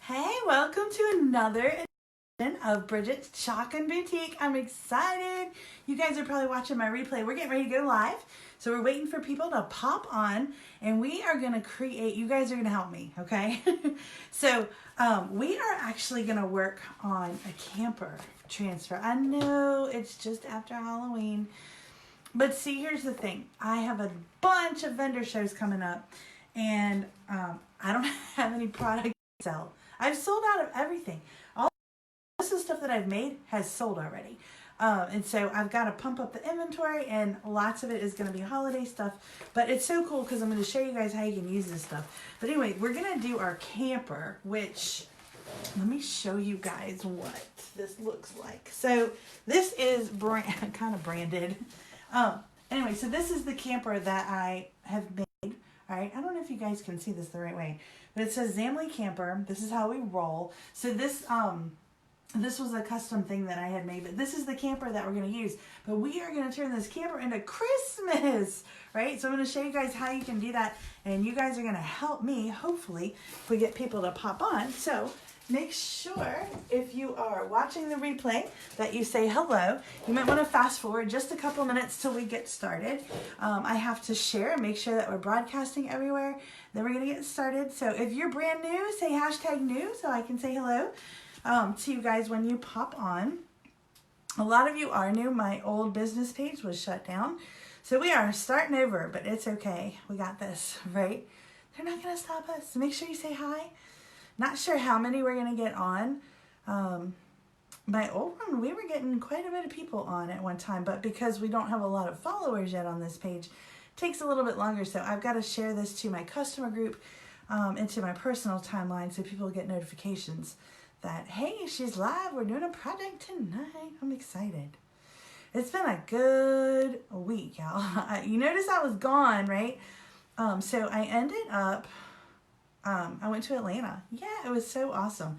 Hey, welcome to another edition of Bridgette's Chalk and Boutique. I'm excited. You guys are probably watching my replay. We're getting ready to go live. So we're waiting for people to pop on and we are going to create, you guys are going to help me, okay? So we are actually going to work on a camper transfer. I know it's just after Halloween, but see, here's the thing. I have a bunch of vendor shows coming up and I don't have any product to sell. I've sold out of everything. All this is stuff that I've made has sold already. And so I've got to pump up the inventory and lots of it is going to be holiday stuff. But it's so cool because I'm going to show you guys how you can use this stuff. But anyway, we're going to do our camper, which let me show you guys what this looks like. So this is kind of branded. Anyway, so this is the camper that I have made. All right, I don't know if you guys can see this the right way, but it says Zamley Camper. This is how we roll. So this was a custom thing that I had made, but this is the camper that we're going to use. But we are going to turn this camper into Christmas, right? So I'm going to show you guys how you can do that, and you guys are going to help me, hopefully, if we get people to pop on. So make sure, if you are watching the replay, that you say hello. You might want to fast forward just a couple minutes till we get started. I have to share and make sure that we're broadcasting everywhere. Then we're going to get started. So if you're brand new, say hashtag new so I can say hello to you guys when you pop on. A lot of you are new. My old business page was shut down. So we are starting over, but it's okay. We got this, right? They're not going to stop us. So make sure you say hi. Not sure how many we're going to get on. My old one, we were getting quite a bit of people on at one time, but because we don't have a lot of followers yet on this page, it takes a little bit longer. So I've got to share this to my customer group, into my personal timeline so people get notifications that, hey, she's live. We're doing a project tonight. I'm excited. It's been a good week, y'all. You notice I was gone, right? So I ended up... I went to Atlanta. Yeah, it was so awesome.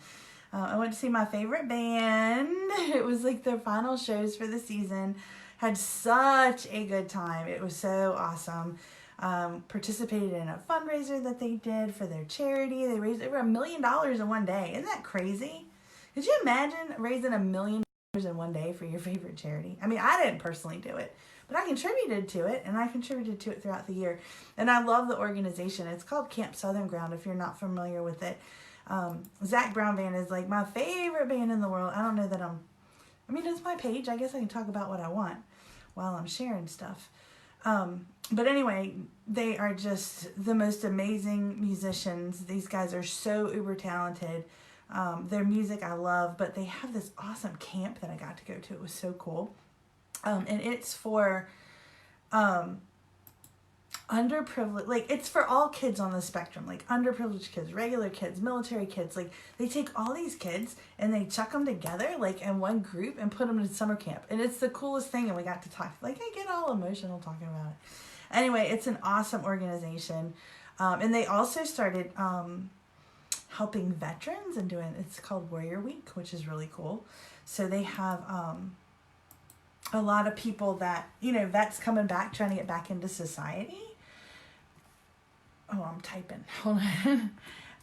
I went to see my favorite band. It was like their final shows for the season. Had such a good time. It was so awesome. Participated in a fundraiser that they did for their charity. They raised over $1 million in one day. Isn't that crazy? Could you imagine raising $1 million in one day for your favorite charity? I mean, I didn't personally do it, but I contributed to it, and I contributed to it throughout the year. And I love the organization. It's called Camp Southern Ground, if you're not familiar with it. Zach Brown Band is like my favorite band in the world. I don't know that I mean, it's my page. I guess I can talk about what I want while I'm sharing stuff. But anyway, they are just the most amazing musicians. These guys are so uber talented. Their music I love, but they have this awesome camp that I got to go to. It was so cool. And it's for underprivileged, like it's for all kids on the spectrum, like underprivileged kids, regular kids, military kids. Like they take all these kids and they chuck them together like in one group and put them in summer camp. And it's the coolest thing. And we got to talk, like I get all emotional talking about it. Anyway, it's an awesome organization. And they also started helping veterans and doing, it's called Warrior Week, which is really cool. So they have a lot of people that, you know, vets coming back, trying to get back into society. Oh, I'm typing. Hold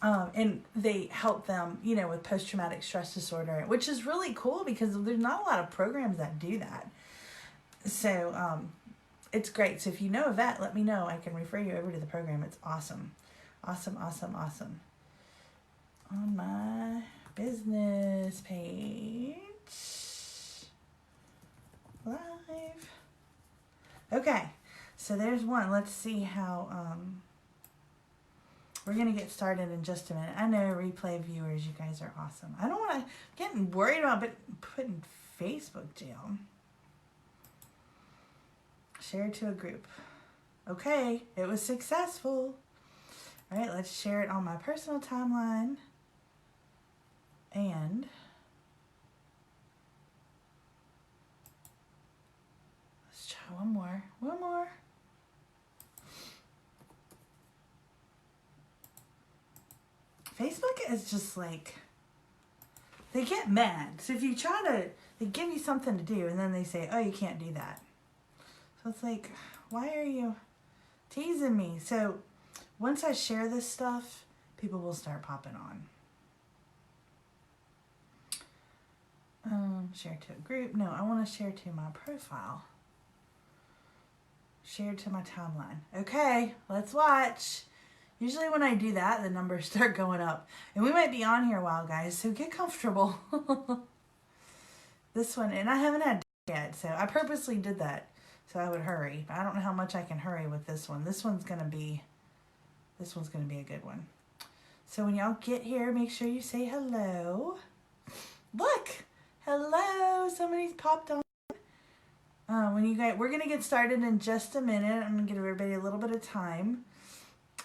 on. And they help them, you know, with post-traumatic stress disorder, which is really cool because there's not a lot of programs that do that. So it's great. So if you know a vet, let me know. I can refer you over to the program. It's awesome. Awesome, awesome, awesome. On my business page. Live. Okay, so there's one. Let's see how we're gonna get started in just a minute. I know replay viewers, you guys are awesome. I don't want to getting worried about putting Facebook jail. Share to a group. Okay, it was successful. All right, let's share it on my personal timeline. And one more. Facebook is just like, they get mad. So if you try to, they give you something to do and then they say, oh, you can't do that. So it's like, why are you teasing me? So once I share this stuff, people will start popping on. Share to a group. No, I want to share to my profile. Share to my timeline. Okay, let's watch. Usually when I do that, the numbers start going up. And we might be on here a while, guys, so get comfortable. This one, and I haven't had yet, so I purposely did that so I would hurry. But I don't know how much I can hurry with this one. This one's gonna be a good one. So when y'all get here, make sure you say hello. Look, hello, somebody's popped on. We're gonna get started in just a minute. I'm gonna give everybody a little bit of time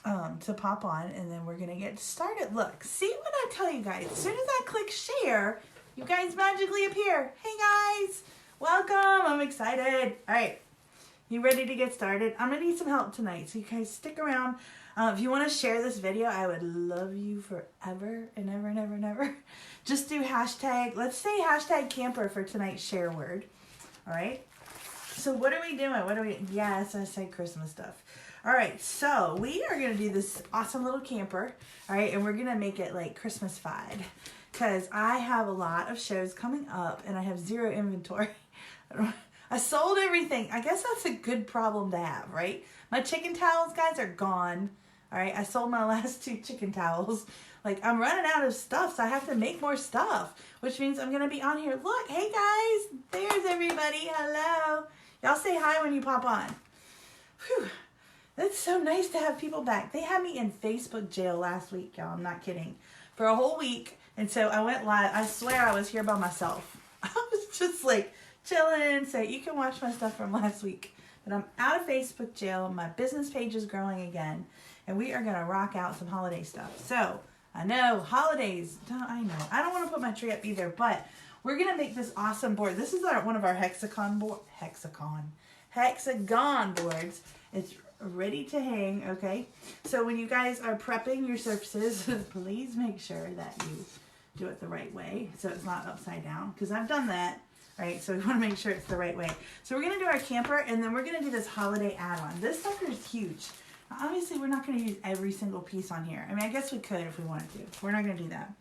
to pop on, and then we're gonna get started. Look, see what I tell you guys? As soon as I click share, you guys magically appear. Hey guys, welcome. I'm excited. All right, you ready to get started? I'm gonna need some help tonight, so you guys stick around. If you want to share this video, I would love you forever and ever and ever and ever. Just do hashtag, let's say hashtag camper for tonight's share word. All right. So what are we doing? Yes, I say Christmas stuff. All right, so we are going to do this awesome little camper, all right, and we're going to make it like Christmas-fied because I have a lot of shows coming up and I have zero inventory. I sold everything. I guess that's a good problem to have, right? My chicken towels, guys, are gone, all right? I sold my last 2 chicken towels. Like, I'm running out of stuff, so I have to make more stuff, which means I'm going to be on here. Look, hey, guys, there's everybody. Hello. Y'all say hi when you pop on. Whew. It's so nice to have people back. They had me in Facebook jail last week, y'all. I'm not kidding. For a whole week. And so I went live. I swear I was here by myself. I was just like chilling. So you can watch my stuff from last week. But I'm out of Facebook jail. My business page is growing again. And we are going to rock out some holiday stuff. So I know holidays. I know. I don't want to put my tree up either. But we're going to make this awesome board. This is one of our Hexagon boards. It's ready to hang, okay? So when you guys are prepping your surfaces, please make sure that you do it the right way so it's not upside down, because I've done that, right? So we want to make sure it's the right way. So we're going to do our camper, and then we're going to do this holiday add-on. This sucker is huge. Now, obviously, we're not going to use every single piece on here. I mean, I guess we could if we wanted to. We're not going to do that.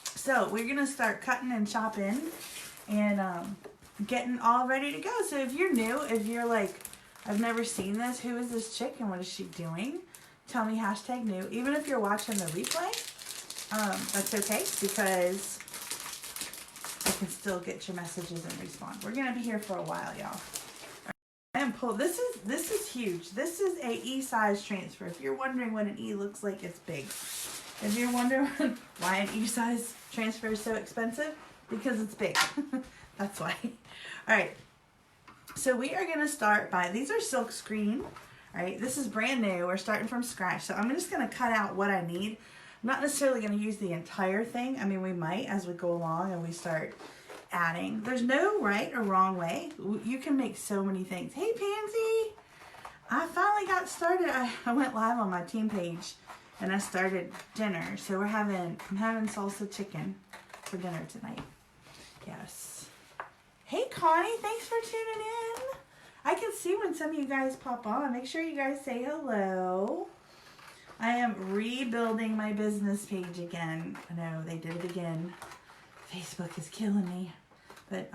So we're going to start cutting and chopping and getting all ready to go. So if you're new, if you're like, I've never seen this, who is this chick and what is she doing? Tell me hashtag new. Even if you're watching the replay, that's okay because I can still get your messages and respond. We're going to be here for a while, y'all. And pull. This is huge. This is a E size transfer. If you're wondering what an E looks like, it's big. If you're wondering why an E size transfer is so expensive, because it's big. That's why. All right. So we are going to start by, these are silk screen. All right. This is brand new. We're starting from scratch. So I'm just going to cut out what I need. I'm not necessarily going to use the entire thing. I mean, we might as we go along and we start adding. There's no right or wrong way. You can make so many things. Hey, Pansy. I finally got started. I went live on my team page and I started dinner. So I'm having salsa chicken for dinner tonight. Yes. Hey, Connie. Thanks for tuning in. I can see when some of you guys pop on. Make sure you guys say hello. I am rebuilding my business page again. I know they did it again. Facebook is killing me. But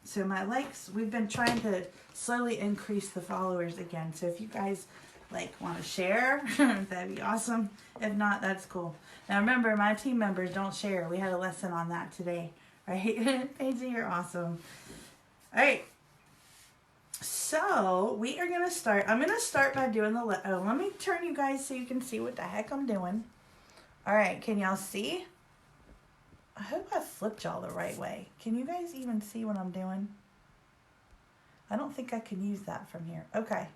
so my likes, we've been trying to slowly increase the followers again. So if you guys like want to share, that'd be awesome. If not, that's cool. Now remember, my team members don't share. We had a lesson on that today, right? Paige, you're awesome. All right. So we are going to start. I'm going to start by doing the, let me turn you guys so you can see what the heck I'm doing. All right. Can y'all see? I hope I flipped y'all the right way. Can you guys even see what I'm doing? I don't think I can use that from here. Okay.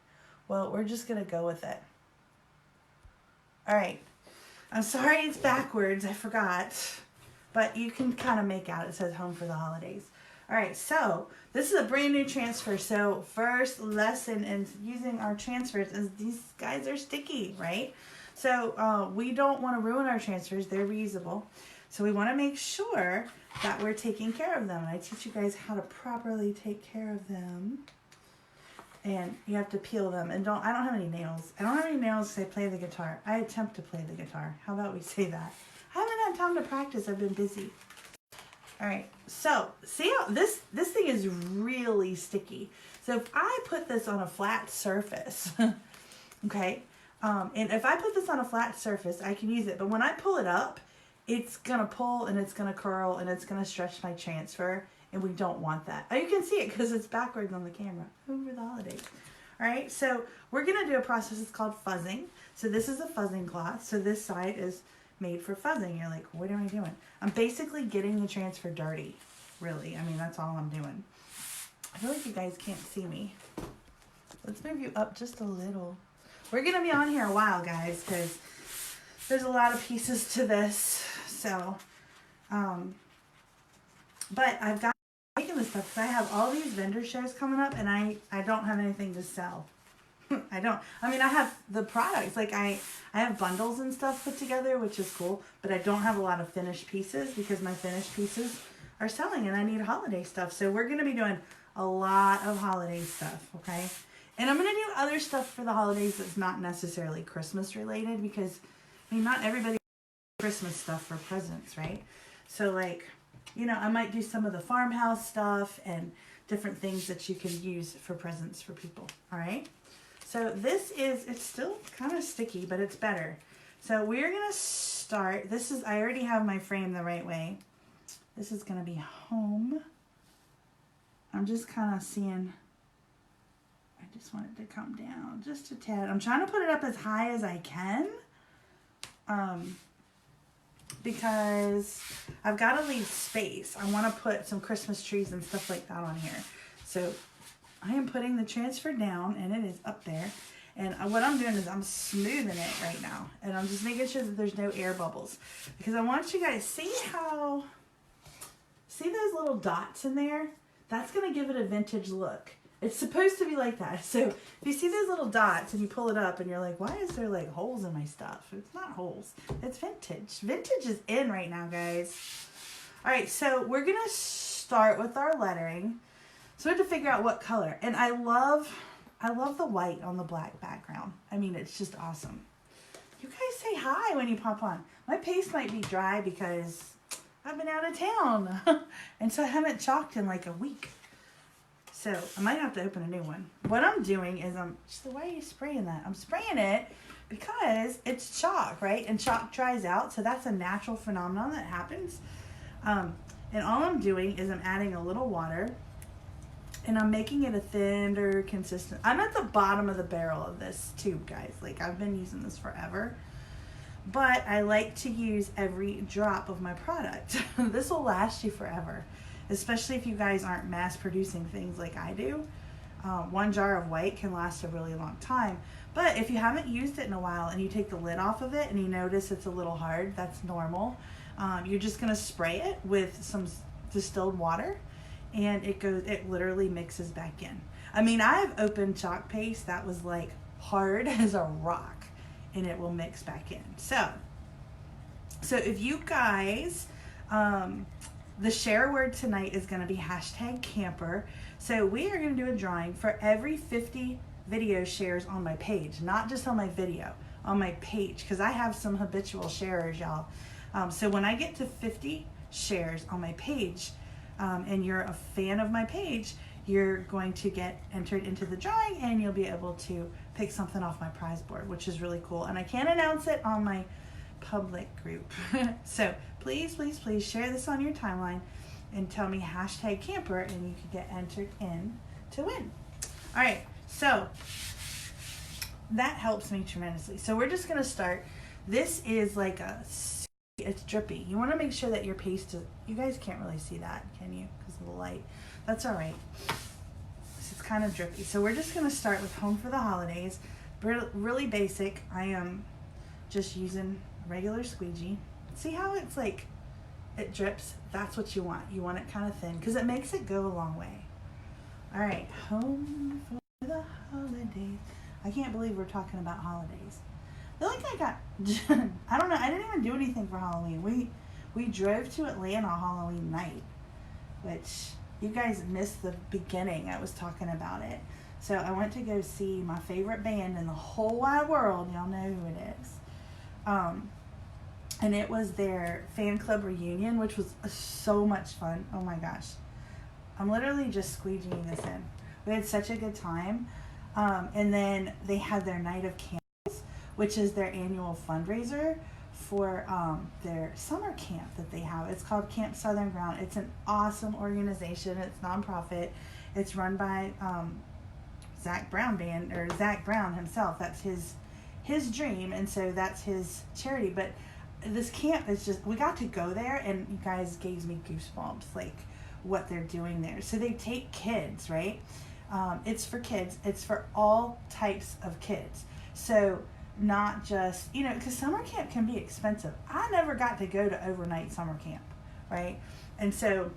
Well, we're just going to go with it. All right. I'm sorry it's backwards. I forgot. But you can kind of make out it says home for the holidays. All right. So this is a brand new transfer. So first lesson in using our transfers is these guys are sticky, right? So we don't want to ruin our transfers. They're reusable. So we want to make sure that we're taking care of them. And I teach you guys how to properly take care of them. And you have to peel them. And I don't have any nails. I don't have any nails because I play the guitar. I attempt to play the guitar. How about we say that? I haven't had time to practice. I've been busy. All right, so see how this thing is really sticky. So if I put this on a flat surface, okay, and if I put this on a flat surface, I can use it. But when I pull it up, it's gonna pull and it's gonna curl and it's gonna stretch my transfer, and we don't want that. Oh, you can see it because it's backwards on the camera over the holidays. All right, so we're gonna do a process. It's called fuzzing. So this is a fuzzing cloth. So this side is made for fuzzing. You're like, what am I doing? I'm basically getting the transfer dirty, really. I mean, that's all I'm doing. I feel like you guys can't see me. Let's move you up just a little. We're going to be on here a while, guys, because there's a lot of pieces to this. So, but I've got making this stuff because I have all these vendor shows coming up, and I don't have anything to sell. I don't. I mean, I have the products. Like, I have bundles and stuff put together, which is cool, but I don't have a lot of finished pieces because my finished pieces are selling, and I need holiday stuff. So we're going to be doing a lot of holiday stuff, okay? And I'm going to do other stuff for the holidays that's not necessarily Christmas related because, I mean, not everybody Christmas stuff for presents, right? So, like, you know, I might do some of the farmhouse stuff and different things that you can use for presents for people, all right? So this is, it's still kind of sticky, but it's better. So we're going to start, this is, I already have my frame the right way. This is going to be home. I'm just kind of seeing, I just want it to come down just a tad. I'm trying to put it up as high as I can. Because I've got to leave space. I want to put some Christmas trees and stuff like that on here. So I am putting the transfer down, and it is up there. And what I'm doing is I'm smoothing it right now. And I'm just making sure that there's no air bubbles. Because I want you guys, see those little dots in there? That's going to give it a vintage look. It's supposed to be like that. So if you see those little dots and you pull it up and you're like, why is there like holes in my stuff? It's not holes. It's vintage. Vintage is in right now, guys. All right, so we're going to start with our lettering. So we have to figure out what color. And I love the white on the black background. I mean, it's just awesome. You guys say hi when you pop on. My paste might be dry because I've been out of town. And so I haven't chalked in like a week. So I might have to open a new one. What I'm doing is why are you spraying that? I'm spraying it because it's chalk, right? And chalk dries out. So that's a natural phenomenon that happens. And all I'm doing is I'm adding a little water. And I'm making it a thinner consistent. I'm at the bottom of the barrel of this tube, guys. Like, I've been using this forever. But I like to use every drop of my product. This will last you forever. Especially if you guys aren't mass producing things like I do. One jar of white can last a really long time. But if you haven't used it in a while and you take the lid off of it and you notice it's a little hard, that's normal. You're just going to spray it with some distilled water. And it literally mixes back in. I mean, I've opened chalk paste that was like hard as a rock, and it will mix back in. So if you guys, the share word tonight is going to be #camper. So we are going to do a drawing for every 50 video shares on my page, not just on my video, on my page, because I have some habitual sharers, y'all. So when I get to 50 shares on my page, and you're a fan of my page, you're going to get entered into the drawing and you'll be able to pick something off my prize board, which is really cool. And I can't announce it on my public group. So please, please, please share this on your timeline and tell me #camper and you can get entered in to win. All right, so that helps me tremendously. So we're just going to start. This is like it's drippy. You want to make sure that your paste is, you guys can't really see that, can you? Because of the light. That's all right. It's kind of drippy. So we're just going to start with Home for the Holidays. Really basic. I am just using regular squeegee. See how it's like, it drips? That's what you want. You want it kind of thin because it makes it go a long way. All right. Home for the Holidays. I can't believe we're talking about holidays. I feel like I got, I don't know, I didn't even do anything for Halloween. We drove to Atlanta Halloween night, which you guys missed the beginning. I was talking about it. So I went to go see my favorite band in the whole wide world. Y'all know who it is. and it was their fan club reunion, which was so much fun. Oh my gosh. I'm literally just squeegeeing this in. We had such a good time. And then they had their night of candles, which is their annual fundraiser for their summer camp that they have. It's called Camp Southern Ground. It's an awesome organization. It's nonprofit. It's run by Zach Brown himself. That's his dream, and so that's his charity. But this camp is just, we got to go there, and you guys gave me goosebumps, like what they're doing there. So they take kids, right? It's for kids. It's for all types of kids. So not just, because summer camp can be expensive. I never got to go to overnight summer camp, right? And so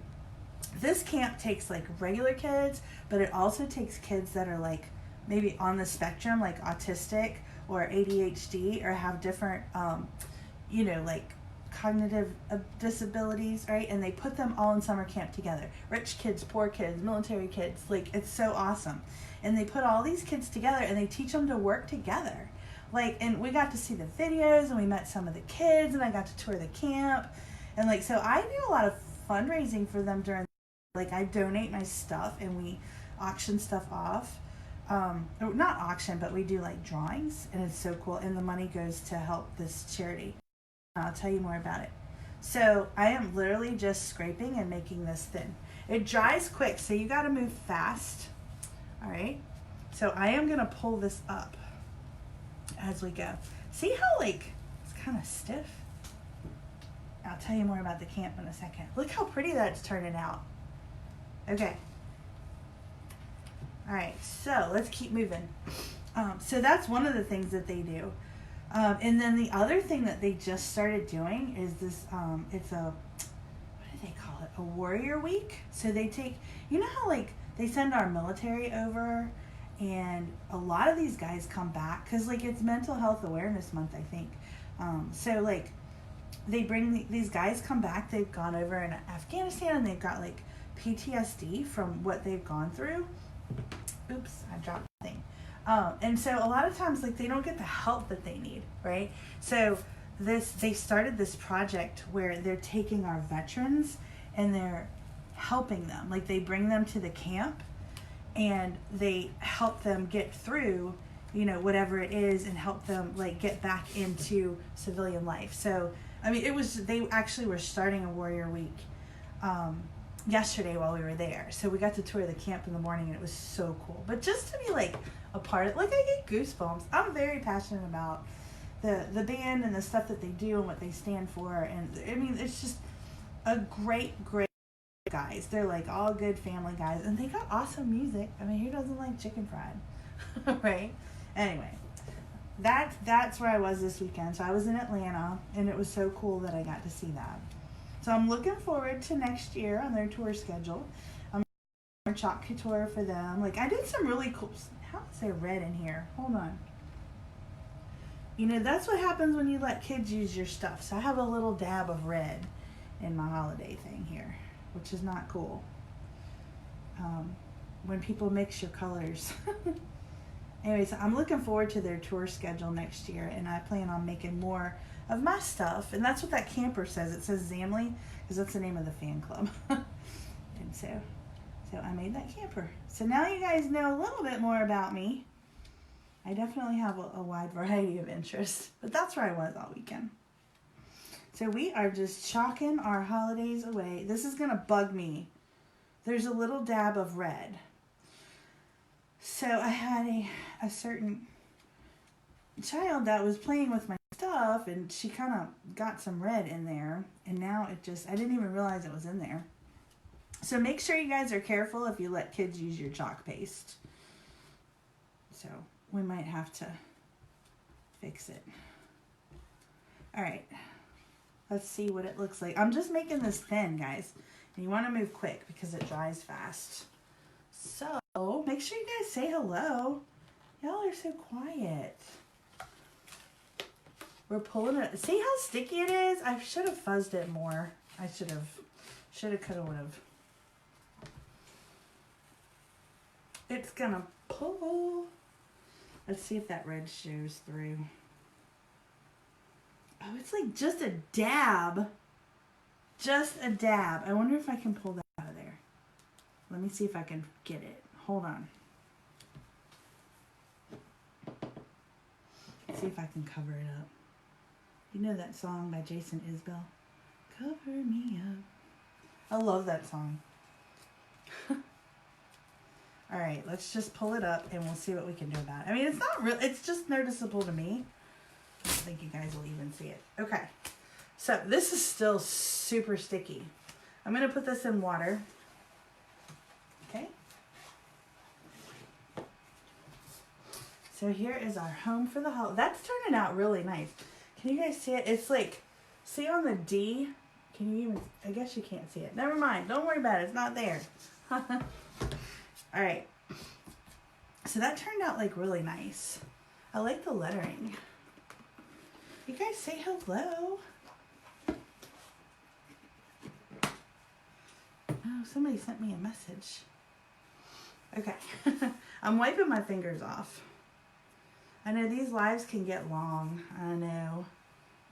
this camp takes like regular kids, but it also takes kids that are like maybe on the spectrum, like autistic or ADHD, or have different, like cognitive disabilities, right? And they put them all in summer camp together. Rich kids, poor kids, military kids, like it's so awesome. And they put all these kids together and they teach them to work together. Like, and we got to see the videos and we met some of the kids and I got to tour the camp. And like, so I do a lot of fundraising for them during, like I donate my stuff and we auction stuff off. Not auction, but we do like drawings and it's so cool. And the money goes to help this charity. I'll tell you more about it. So I am literally just scraping and making this thin. It dries quick, so you got to move fast. All right. So I am going to pull this up as we go. See how like it's kind of stiff? I'll tell you more about the camp in a second. Look how pretty that's turning out. Okay. All right. So let's keep moving. So that's one of the things that they do. And then the other thing that they just started doing is this, it's a, what do they call it? A warrior week. So they take, how like they send our military over and a lot of these guys come back because like it's mental health awareness month, I think. So like they bring these guys come back. They've gone over in Afghanistan and they've got like PTSD from what they've gone through. Oops, I dropped the thing. And so a lot of times, like, they don't get the help that they need, right? So they started this project where they're taking our veterans and they're helping them. Like, they bring them to the camp and they help them get through, whatever it is and help them, like, get back into civilian life. So, I mean, they actually were starting a Warrior Week yesterday while we were there. So we got to tour the camp in the morning and it was so cool. But just to be, like, a part of, like, I get goosebumps. I'm very passionate about the band and the stuff that they do and what they stand for. And I mean, it's just a great guys. They're like all good family guys and they got awesome music. I mean, who doesn't like chicken fried? Right? Anyway, that's where I was this weekend. So I was in Atlanta and it was so cool that I got to see that. So I'm looking forward to next year on their tour schedule. I'm a chalk tour for them. Like, I did some really cool. How is there red in here? Hold on. That's what happens when you let kids use your stuff. So I have a little dab of red in my holiday thing here, which is not cool. When people mix your colors. Anyways, I'm looking forward to their tour schedule next year, and I plan on making more of my stuff. And that's what that camper says. It says Zamley, because that's the name of the fan club. And so I made that camper. So now you guys know a little bit more about me. I definitely have a wide variety of interests, but that's where I was all weekend. So we are just chalking our holidays away. This is going to bug me. There's a little dab of red. So I had a certain child that was playing with my stuff, and she kind of got some red in there, and now I didn't even realize it was in there. So make sure you guys are careful if you let kids use your chalk paste. So we might have to fix it. All right. Let's see what it looks like. I'm just making this thin, guys. And you want to move quick because it dries fast. So make sure you guys say hello. Y'all are so quiet. We're pulling it. See how sticky it is? I should have fuzzed it more. I should have, could have, would have. It's gonna pull. Let's see if that red shows through. Oh, Oh, it's like just a dab. Just a dab. I wonder if I can pull that out of there. Let me see if I can get it. Hold on. See if I can cover it up. You know that song by Jason Isbell? Cover me up. I love that song. All right, let's just pull it up and we'll see what we can do about it. I mean, it's not real. It's just noticeable to me. I don't think you guys will even see it. Okay, so this is still super sticky. I'm going to put this in water. Okay. So here is our home for the holiday. That's turning out really nice. Can you guys see it? It's like, see on the D? Can you even, I guess you can't see it. Never mind. Don't worry about it. It's not there. All right. So that turned out like really nice. I like the lettering. You guys say hello. Oh, somebody sent me a message. Okay. I'm wiping my fingers off. I know these lives can get long, I know,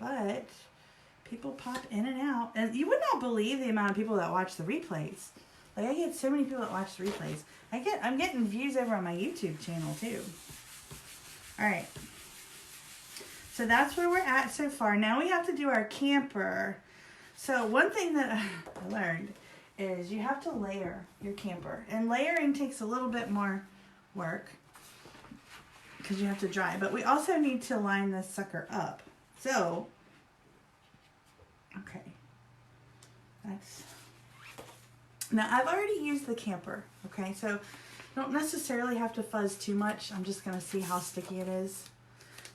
but people pop in and out. And you would not believe the amount of people that watch the replays. Like, I get so many people that watch the replays. I'm getting views over on my YouTube channel, too. All right. So that's where we're at so far. Now we have to do our camper. So one thing that I learned is you have to layer your camper. And layering takes a little bit more work, because you have to dry. But we also need to line this sucker up. So, okay. Now I've already used the camper. Okay, so you don't necessarily have to fuzz too much. I'm just going to see how sticky it is.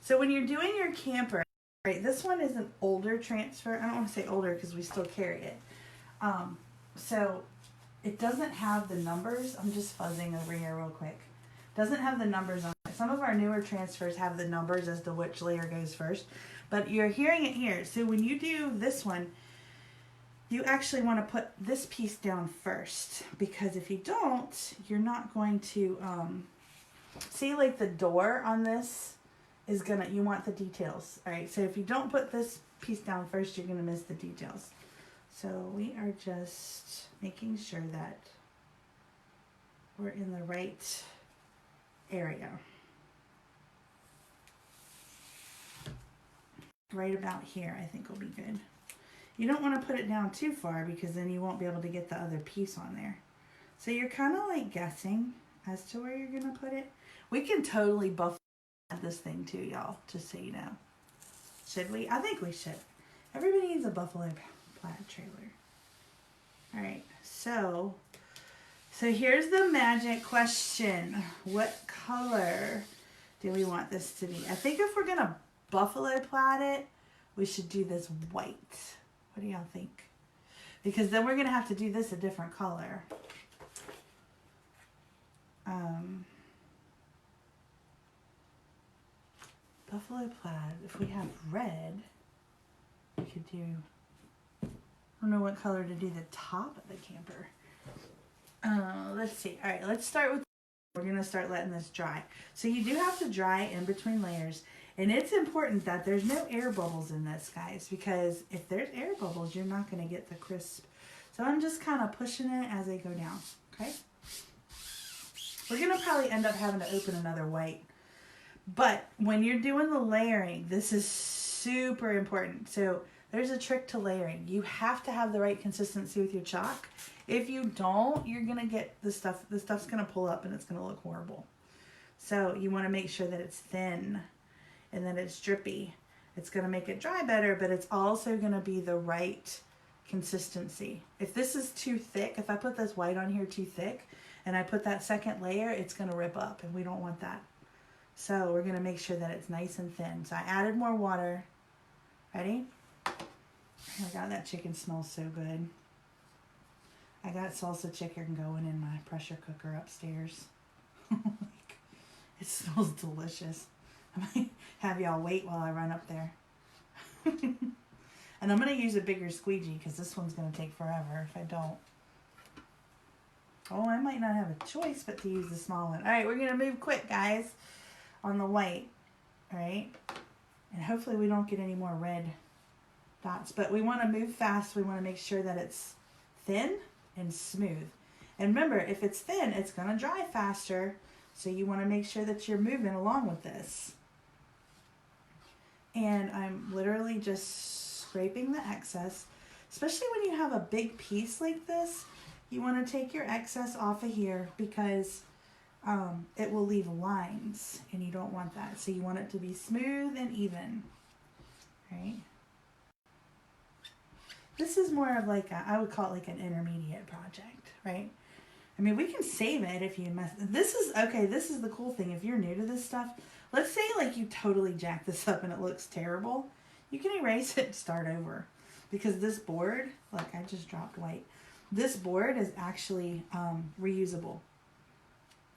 So when you're doing your camper, right, this one is an older transfer. I don't want to say older because we still carry it. So it doesn't have the numbers. I'm just fuzzing over here real quick. Doesn't have the numbers on it. Some of our newer transfers have the numbers as to which layer goes first, but you're hearing it here. So when you do this one, you actually want to put this piece down first, because if you don't, you're not going to, see, like the door on this is gonna, you want the details. All right, so if you don't put this piece down first, you're gonna miss the details. So we are just making sure that we're in the right area. Right about here, I think will be good. You don't want to put it down too far, because then you won't be able to get the other piece on there. So you're kind of like guessing as to where you're going to put it. We can totally buff this thing too, y'all, just so you know. Should we? I think we should. Everybody needs a Buffalo Plaid trailer. All right, so here's the magic question. What color do we want this to be? I think if we're going to Buffalo Plaid it, we should do this white. What do y'all think? Because then we're going to have to do this a different color. Buffalo Plaid, if we have red, we could do, I don't know what color to do the top of the camper. Let's see. All right, let's start with, we're going to start letting this dry. So you do have to dry in between layers. And it's important that there's no air bubbles in this, guys, because if there's air bubbles, you're not going to get the crisp. So I'm just kind of pushing it as I go down, okay? We're going to probably end up having to open another white. But when you're doing the layering, this is super important. So there's a trick to layering. You have to have the right consistency with your chalk. If you don't, you're going to get the stuff's going to pull up and it's going to look horrible. So you want to make sure that it's thin and that it's drippy. It's going to make it dry better, but it's also going to be the right consistency. If this is too thick, if I put this white on here too thick and I put that second layer, it's going to rip up, and we don't want that. So we're going to make sure that it's nice and thin. So I added more water. Ready? Oh my God, that chicken smells so good. I got salsa chicken going in my pressure cooker upstairs. It smells delicious. I might have y'all wait while I run up there. And I'm going to use a bigger squeegee because this one's going to take forever if I don't. Oh, I might not have a choice but to use the small one. All right, we're going to move quick, guys, on the white. All right. And hopefully we don't get any more red dots. But we want to move fast. We want to make sure that it's thin and smooth. And remember, if it's thin, it's going to dry faster. So you want to make sure that you're moving along with this. And I'm literally just scraping the excess. Especially when you have a big piece like this, you want to take your excess off of here because it will leave lines and you don't want that. So you want it to be smooth and even, right? This is more of like I would call it like an intermediate project, right? I mean, we can save it if you mess. This is the cool thing. If you're new to this stuff, let's say like you totally jack this up and it looks terrible. You can erase it and start over. Because this board, like I just dropped white, this board is actually reusable.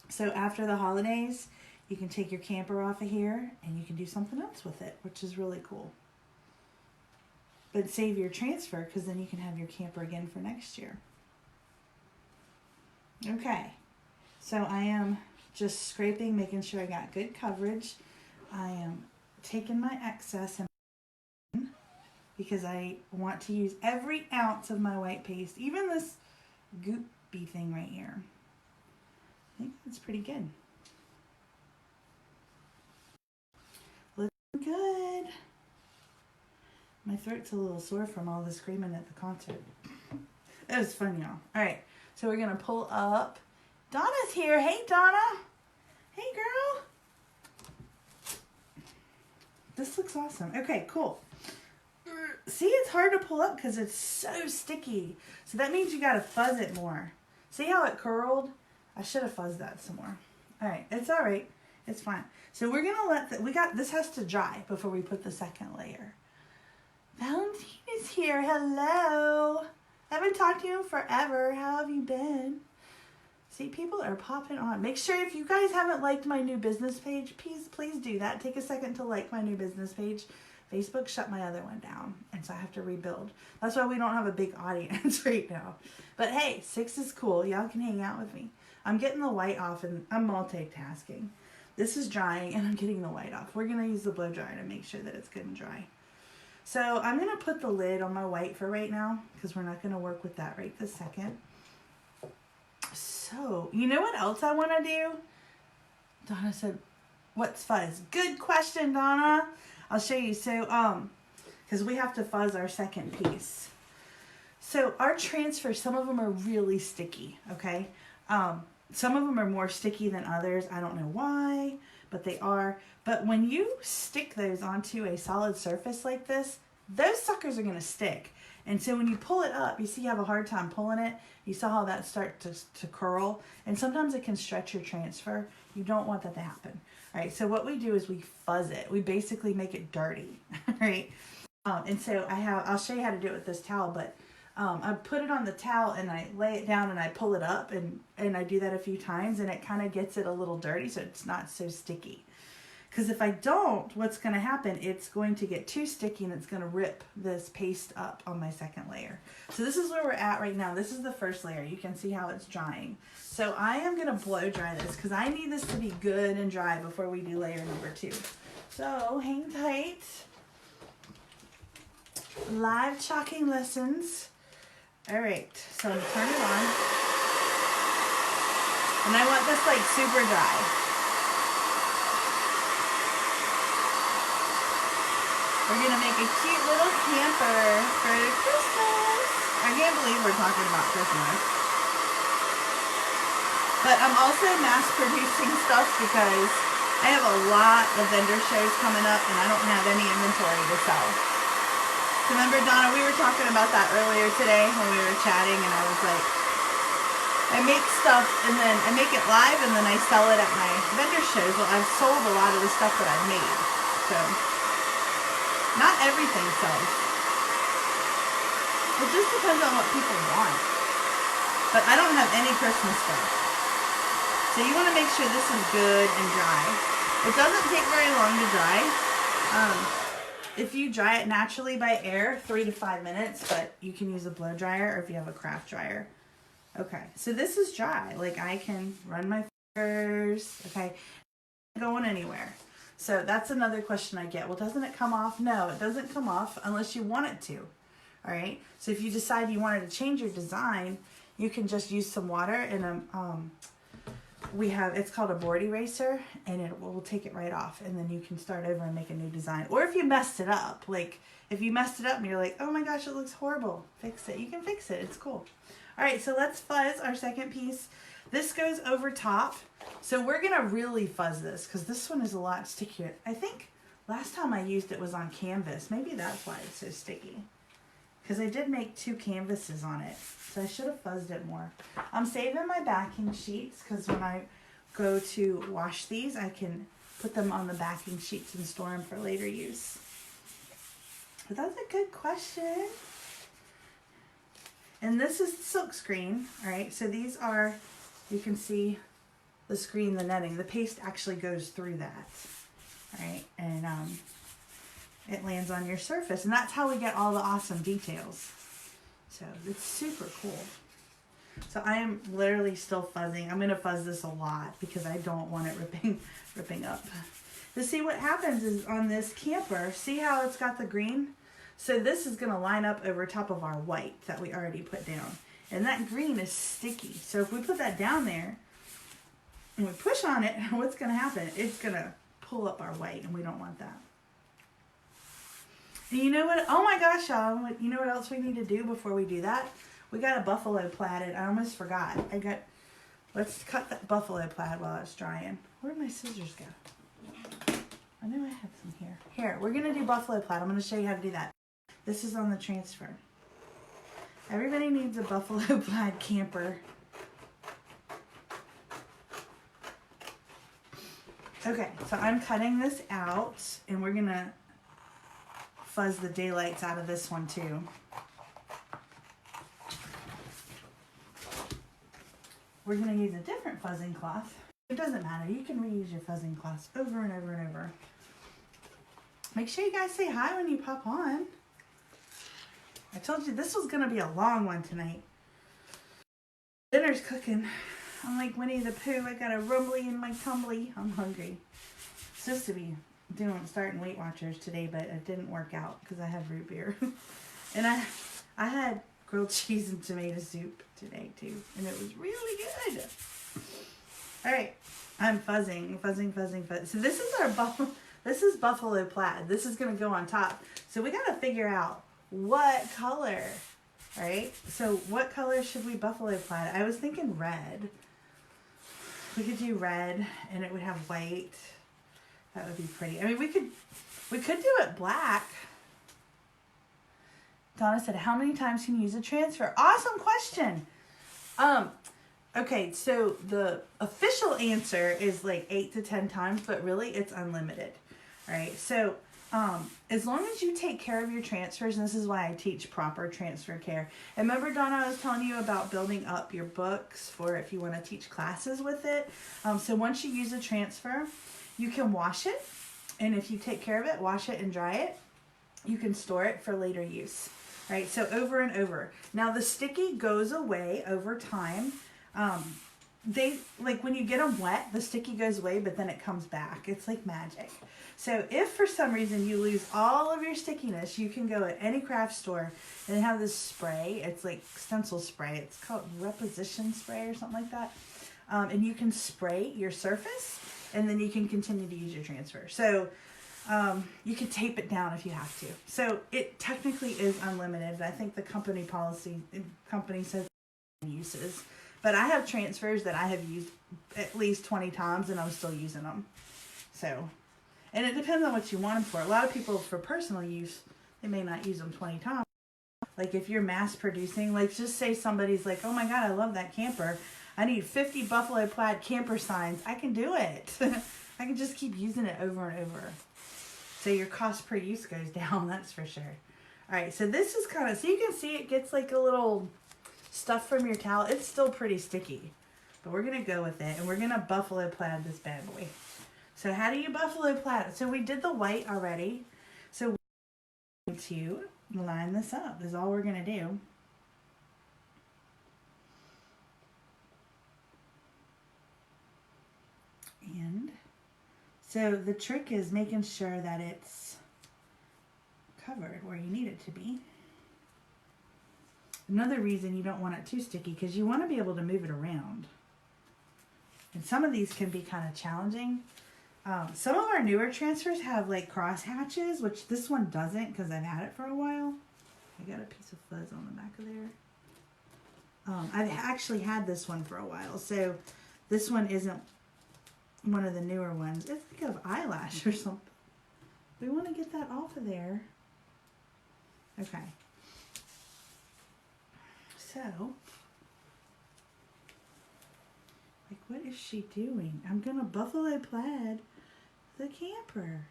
So after the holidays, you can take your camper off of here and you can do something else with it, which is really cool. But save your transfer because then you can have your camper again for next year. Okay, so I am just scraping, making sure I got good coverage. I am taking my excess and because I want to use every ounce of my white paste, even this goopy thing right here. I think that's pretty good. Looking good. My throat's a little sore from all the screaming at the concert. It was fun, y'all. All right, so we're gonna pull up. Donna's here. Hey, Donna. Hey, girl. This looks awesome. Okay, cool. See, it's hard to pull up because it's so sticky. So that means you got to fuzz it more. See how it curled? I should have fuzzed that some more. All right, it's all right. It's fine. So we're going to let this has to dry before we put the second layer. Valentine is here. Hello. I haven't talked to you in forever. How have you been? See, people are popping on. Make sure if you guys haven't liked my new business page, please do that. Take a second to like my new business page. Facebook shut my other one down, and so I have to rebuild. That's why we don't have a big audience right now. But hey, 6 is cool. Y'all can hang out with me. I'm getting the white off, and I'm multitasking. This is drying, and I'm getting the white off. We're going to use the blow dryer to make sure that it's good and dry. So I'm going to put the lid on my white for right now, because we're not going to work with that right this second. So, you know what else I want to do? Donna said, what's fuzz? Good question, Donna. I'll show you. So, because we have to fuzz our second piece. So our transfers, some of them are really sticky, okay? Some of them are more sticky than others. I don't know why, but they are. But when you stick those onto a solid surface like this, those suckers are going to stick. And so when you pull it up, you see you have a hard time pulling it. You saw how that starts to curl. And sometimes it can stretch your transfer. You don't want that to happen. All right, so what we do is we fuzz it. We basically make it dirty, right? And so I'll show you how to do it with this towel, but I put it on the towel and I lay it down and I pull it up and I do that a few times and it kind of gets it a little dirty so it's not so sticky. Because if I don't, what's going to happen, it's going to get too sticky and it's going to rip this paste up on my second layer. So this is where we're at right now. This is the first layer. You can see how it's drying. So I am going to blow dry this because I need this to be good and dry before we do layer number 2. So hang tight. Live chalking lessons. All right, so I'm going to turn it on. And I want this like super dry. We're going to make a cute little camper for Christmas. I can't believe we're talking about Christmas. But I'm also mass producing stuff because I have a lot of vendor shows coming up and I don't have any inventory to sell. So remember, Donna, we were talking about that earlier today when we were chatting and I was like, I make stuff and then I make it live and then I sell it at my vendor shows. Well, I've sold a lot of the stuff that I've made. So not everything sells. It just depends on what people want. But I don't have any Christmas stuff. So you want to make sure this is good and dry. It doesn't take very long to dry. If you dry it naturally by air, 3 to 5 minutes, but you can use a blow dryer or if you have a craft dryer. Okay, so this is dry. Like I can run my fingers, okay, not going anywhere. So that's another question I get. Well, doesn't it come off? No, it doesn't come off unless you want it to. All right. So if you decide you wanted to change your design, you can just use some water and it's called a board eraser, and it will take it right off, and then you can start over and make a new design. Or if you messed it up, like if you messed it up and you're like, oh my gosh, it looks horrible, fix it. You can fix it. It's cool. All right, so let's fuzz our second piece. This goes over top. So we're gonna really fuzz this because this one is a lot stickier. I think last time I used it was on canvas. Maybe that's why it's so sticky. Because I did make 2 canvases on it. So I should have fuzzed it more. I'm saving my backing sheets because when I go to wash these, I can put them on the backing sheets and store them for later use. But that's a good question. And this is silk screen, all right? So these are, you can see the screen, the netting. The paste actually goes through that, all right? And it lands on your surface. And that's how we get all the awesome details. So it's super cool. So I am literally still fuzzing. I'm gonna fuzz this a lot because I don't want it ripping up. To see what happens is on this camper, see how it's got the green? So this is gonna line up over top of our white that we already put down. And that green is sticky. So if we put that down there and we push on it, what's gonna happen? It's gonna pull up our white, and we don't want that. And you know what? Oh my gosh, y'all. You know what else we need to do before we do that? We got a buffalo plaid, and I almost forgot. Let's cut that buffalo plaid while it's drying. Where'd my scissors go? I know I had some here. Here, we're going to do buffalo plaid. I'm going to show you how to do that. This is on the transfer. Everybody needs a buffalo plaid camper. Okay, so I'm cutting this out, and we're going to fuzz the daylights out of this one too. We're going to use a different fuzzing cloth. It doesn't matter. You can reuse your fuzzing cloths over and over and over. Make sure you guys say hi when you pop on. I told you this was going to be a long one tonight. Dinner's cooking. I'm like Winnie the Pooh. I got a rumbly in my tumbly. I'm hungry. It's supposed to be starting Weight Watchers today, but it didn't work out because I had root beer. And I had grilled cheese and tomato soup today too, and it was really good. All right, I'm fuzzing. So this is buffalo plaid. This is gonna go on top. So we gotta figure out what color, right? So what color should we buffalo plaid? I was thinking red. We could do red, and it would have white. That would be pretty. I mean, we could do it black. Donna said, how many times can you use a transfer? Awesome question. Okay, so the official answer is like 8 to 10 times, but really it's unlimited. All right, so as long as you take care of your transfers, and this is why I teach proper transfer care. And remember, Donna, I was telling you about building up your books for if you want to teach classes with it. So once you use a transfer, you can wash it, and if you take care of it, wash it and dry it, you can store it for later use. Right, so over and over. Now the sticky goes away over time. When you get them wet, the sticky goes away, but then it comes back. It's like magic. So if for some reason you lose all of your stickiness, you can go at any craft store and they have this spray. It's like stencil spray. It's called reposition spray or something like that. And you can spray your surface, and then you can continue to use your transfer. So you could tape it down if you have to. So it technically is unlimited. I think the company says uses. But I have transfers that I have used at least 20 times, and I'm still using them. So, and it depends on what you want them for. A lot of people, for personal use, they may not use them 20 times. Like if you're mass producing, like just say somebody's like, oh my God, I love that camper. I need 50 buffalo plaid camper signs. I can do it. I can just keep using it over and over. So your cost per use goes down, that's for sure. All right, so this is kind of, so you can see it gets like a little stuff from your towel. It's still pretty sticky, but we're going to go with it, and we're going to buffalo plaid this bad boy. So how do you buffalo plaid? So we did the white already. So we're going to line this up is all we're going to do. And So the trick is making sure that it's covered where you need it to be. Another reason you don't want it too sticky, because you want to be able to move it around. And some of these can be kind of challenging. Some of our newer transfers have like cross hatches, which this one doesn't because I've had it for a while. I got a piece of fuzz on the back of there. I've actually had this one for a while, so this one isn't one of the newer ones. It's like an eyelash or something. We want to get that off of there. Okay. So, like, what is she doing? I'm going to buffalo plaid the camper.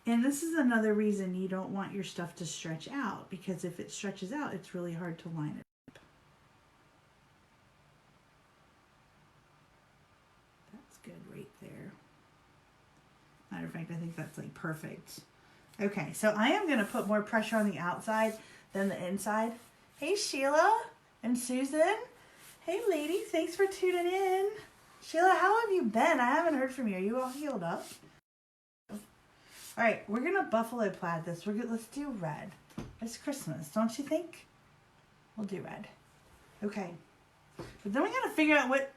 And this is another reason you don't want your stuff to stretch out, because if it stretches out, it's really hard to line it up. That's good right there. Matter of fact, I think that's like perfect. Okay, so I am going to put more pressure on the outside than the inside. Hey, Sheila and Susan. Hey, ladies, thanks for tuning in. Sheila, how have you been? I haven't heard from you. Are you all healed up? All right, we're going to buffalo plaid this. Let's do red. It's Christmas, don't you think? We'll do red. Okay. But then we got to figure out what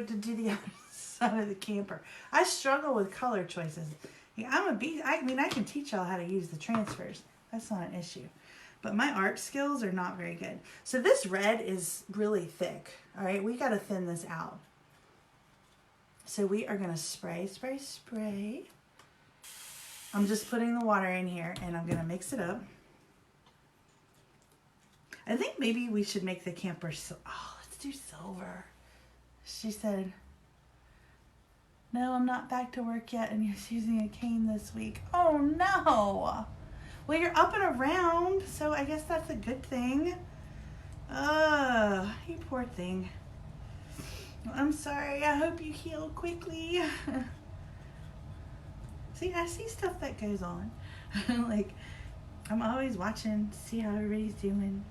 to do the other side of the camper. I struggle with color choices. Yeah, I'm a beast. I mean, I can teach y'all how to use the transfers. That's not an issue. But my art skills are not very good. So this red is really thick. All right, we got to thin this out. So we are going to spray, spray, spray. I'm just putting the water in here and I'm going to mix it up. I think maybe we should make the camper, let's do silver. She said, no, I'm not back to work yet and you're using a cane this week. Oh no. Well, you're up and around, so I guess that's a good thing. You poor thing. I'm sorry. I hope you heal quickly. See, I see stuff that goes on. Like, I'm always watching to see how everybody's doing.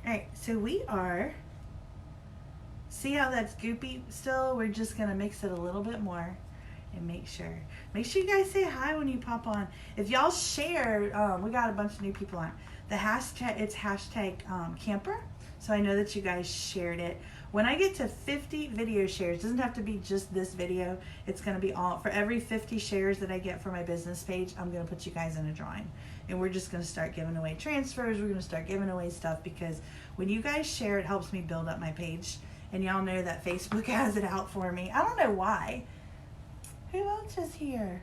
All right, so we are, see how that's goopy still? We're just going to mix it a little bit more. And make sure you guys say hi when you pop on. If y'all share, we got a bunch of new people on. The hashtag, it's hashtag camper. So I know that you guys shared it. When I get to 50 video shares, it doesn't have to be just this video. It's going to be all, for every 50 shares that I get for my business page, I'm going to put you guys in a drawing. And we're just going to start giving away transfers. We're going to start giving away stuff because when you guys share, it helps me build up my page. And y'all know that Facebook has it out for me. I don't know why. Who else is here?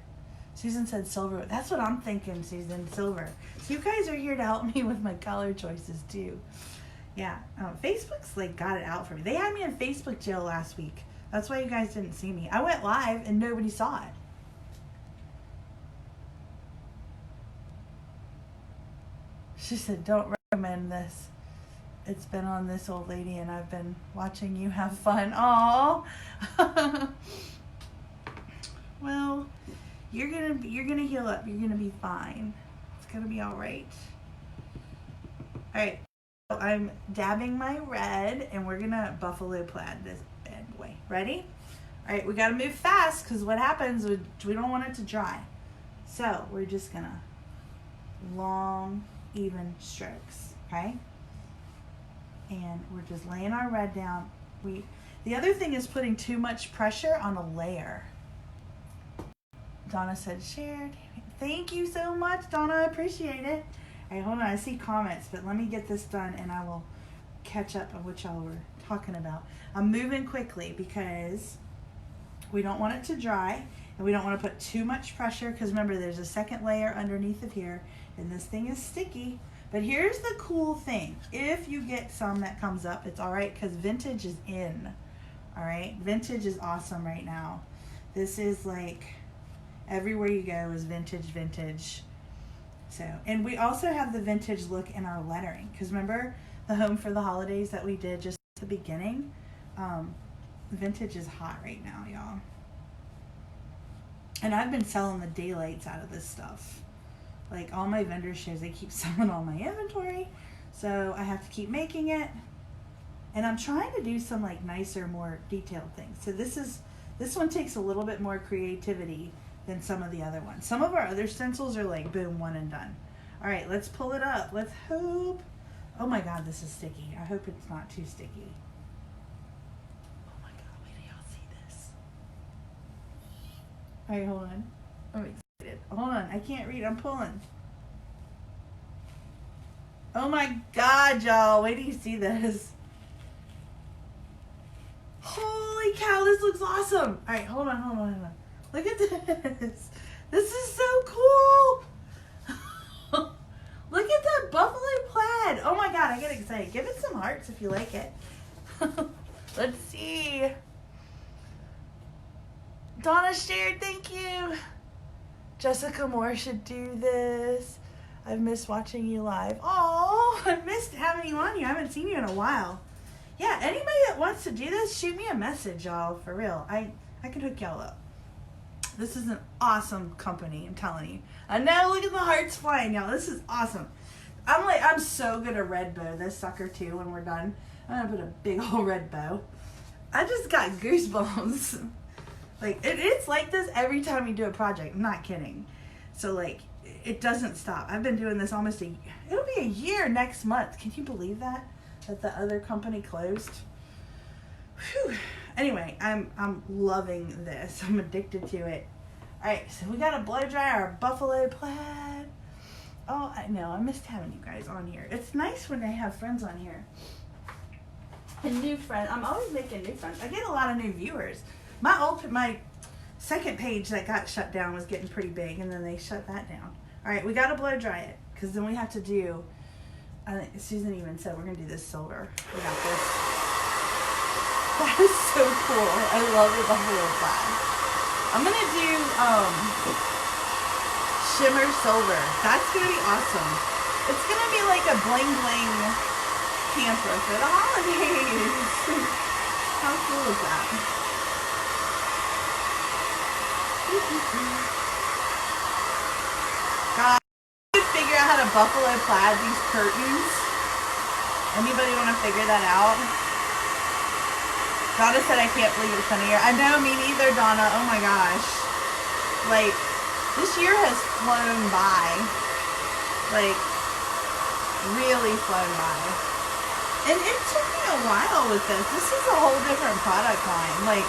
Susan said silver. That's what I'm thinking, Susan. Silver. So you guys are here to help me with my color choices too. Yeah. Facebook's like got it out for me. They had me in Facebook jail last week. That's why you guys didn't see me. I went live and nobody saw it. She said, don't recommend this. It's been on this old lady and I've been watching you have fun. Aww. Well, you're gonna heal up. You're gonna be fine. It's gonna be all right. All right. So I'm dabbing my red, and we're gonna buffalo plaid this bad boy. Ready? All right. We gotta move fast because what happens? We don't want it to dry. So we're just gonna long, even strokes. Okay. And we're just laying our red down. The other thing is putting too much pressure on a layer. Donna said shared. Thank you so much, Donna. I appreciate it. All right, hold on. I see comments, but let me get this done and I will catch up on what y'all were talking about. I'm moving quickly because we don't want it to dry and we don't want to put too much pressure because remember there's a second layer underneath of here and this thing is sticky. But here's the cool thing. If you get some that comes up, it's all right because vintage is in. All right, vintage is awesome right now. This is like everywhere you go is vintage. So, and we also have the vintage look in our lettering because remember the home for the holidays that we did just at the beginning. Vintage is hot right now, y'all. And I've been selling the daylights out of this stuff. Like all my vendor shows, they keep selling all my inventory, so I have to keep making it. And I'm trying to do some like nicer, more detailed things. So this one takes a little bit more creativity than some of the other ones. Some of our other stencils are like boom, one and done. All right, let's pull it up. Let's hope. Oh my God, this is sticky. I hope it's not too sticky. Oh my God, wait till y'all see this. All right, hold on. I'm excited. Hold on, I can't read. I'm pulling. Oh my God, y'all. Wait till you see this. Holy cow, this looks awesome. All right, hold on. Look at this. This is so cool. Look at that buffalo plaid. Oh my God, I get excited. Give it some hearts if you like it. Let's see. Donna shared, thank you. Jessica Moore should do this. I've missed watching you live. Oh, I missed having you on here. I haven't seen you in a while. Yeah, anybody that wants to do this, shoot me a message, y'all. For real. I can hook y'all up. This is an awesome company, I'm telling you. I know, look at the hearts flying, y'all. This is awesome. I'm so gonna red bow this sucker too when we're done. I'm gonna put a big old red bow. I just got goosebumps. Like, it's like this every time we do a project. I'm not kidding. So, like, it doesn't stop. I've been doing this almost it'll be a year next month. Can you believe that? That the other company closed? Whew. Anyway, I'm loving this. I'm addicted to it. All right, so we got to blow dry our buffalo plaid. Oh, I know. I missed having you guys on here. It's nice when they have friends on here. And new friends. I'm always making new friends. I get a lot of new viewers. My second page that got shut down was getting pretty big, and then they shut that down. All right, we got to blow dry it, because then we have to do, I think Susan even said we're going to do this silver. We got this. That is so cool. I love the buffalo plaid. I'm going to do Shimmer silver. That's going to be awesome. It's going to be like a bling bling camper for the holidays. How cool is that? God, I could figure out how to buffalo plaid these curtains. Anybody want to figure that out? Donna said I can't believe it's funny year. I know, me neither, Donna. Oh my gosh. Like, this year has flown by. Like, really flown by. And it took me a while with this. This is a whole different product line. Like,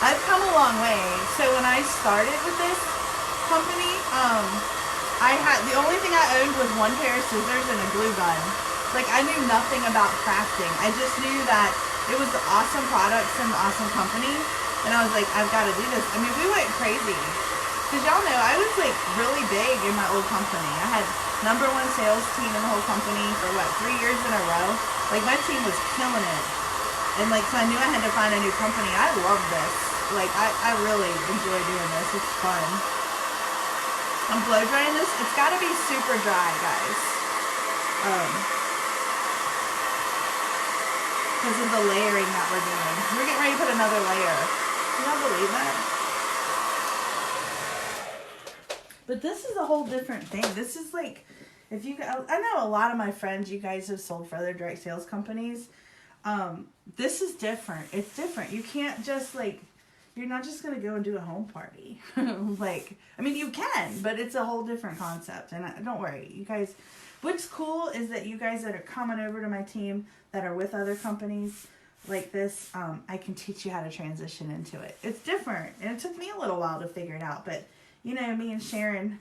I've come a long way. So when I started with this company, the only thing I owned was one pair of scissors and a glue gun. Like, I knew nothing about crafting. I just knew that it was the awesome products and the awesome company. And I was like, I've got to do this. I mean, we went crazy. Because y'all know, I was like really big in my old company. I had #1 sales team in the whole company for 3 years in a row. Like, my team was killing it. And like, so I knew I had to find a new company. I love this. Like, I really enjoy doing this. It's fun. I'm blow drying this. It's got to be super dry, guys. Because of the layering that we're doing. We're getting ready to put another layer. Can y'all believe that? But this is a whole different thing. This is like, if you, I know a lot of my friends, you guys have sold for other direct sales companies. This is different. It's different. You can't just like, you're not just going to go and do a home party. Like, I mean, you can, but it's a whole different concept. And don't worry, you guys, what's cool is that you guys that are coming over to my team that are with other companies like this, I can teach you how to transition into it. It's different. And it took me a little while to figure it out, but you know, me and Sharon,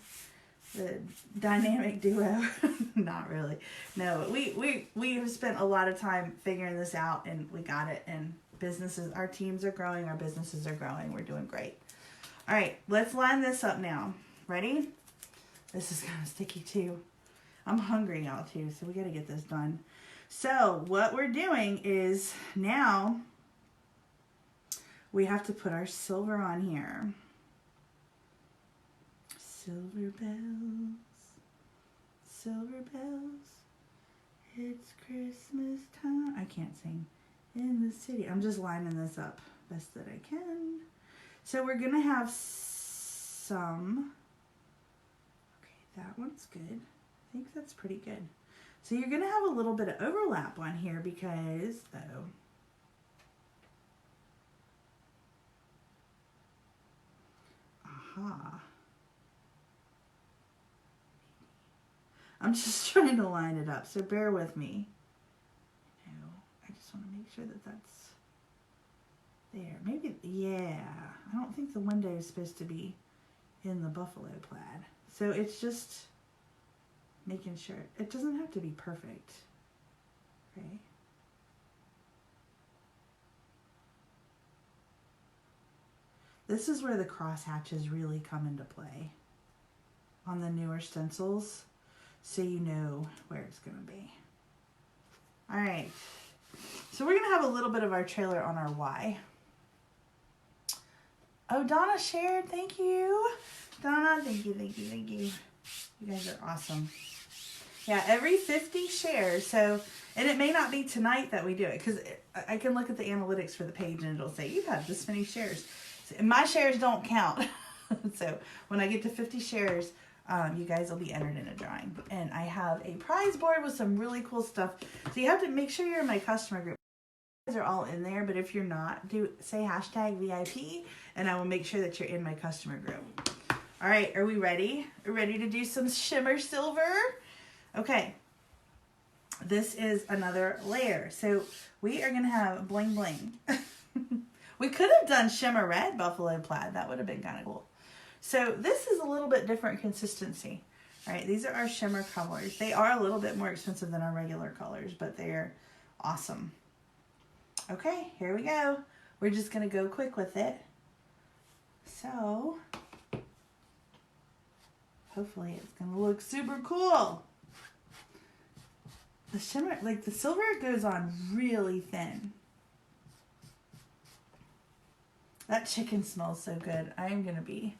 the dynamic duo, not really. No, we have spent a lot of time figuring this out, and we got it. And businesses, our teams are growing, our businesses are growing. We're doing great. All right, let's line this up now. Ready? This is kind of sticky too. I'm hungry, y'all, too, so we got to get this done. So what we're doing is now we have to put our silver on here. Silver bells, it's Christmas time. I can't sing. In the city. I'm just lining this up best that I can. So we're going to have some, okay, that one's good. I think that's pretty good. So you're going to have a little bit of overlap on here because, aha. I'm just trying to line it up, so bear with me. I just want to make sure that that's there. Maybe, yeah. I don't think the window is supposed to be in the buffalo plaid. So it's just making sure. It doesn't have to be perfect. Okay. This is where the cross hatches really come into play on the newer stencils, so you know where it's going to be. All right. So we're going to have a little bit of our trailer on our Y. Oh, Donna shared. Thank you. Donna, thank you, thank you, thank you. You guys are awesome. Yeah, every 50 shares. So, and it may not be tonight that we do it, because I can look at the analytics for the page and it'll say, you've had this many shares. So, my shares don't count. So when I get to 50 shares, you guys will be entered in a drawing. And I have a prize board with some really cool stuff. So you have to make sure you're in my customer group. You guys are all in there, but if you're not, say hashtag VIP, and I will make sure that you're in my customer group. All right, are we ready? Are we ready to do some shimmer silver? Okay, this is another layer. So we are gonna have bling bling. We could have done shimmer red buffalo plaid. That would have been kind of cool. So this is a little bit different consistency. All right, these are our shimmer colors. They are a little bit more expensive than our regular colors, but they're awesome. Okay, here we go. We're just gonna go quick with it. So, hopefully it's gonna look super cool. The shimmer, like the silver goes on really thin. That chicken smells so good. I am gonna be.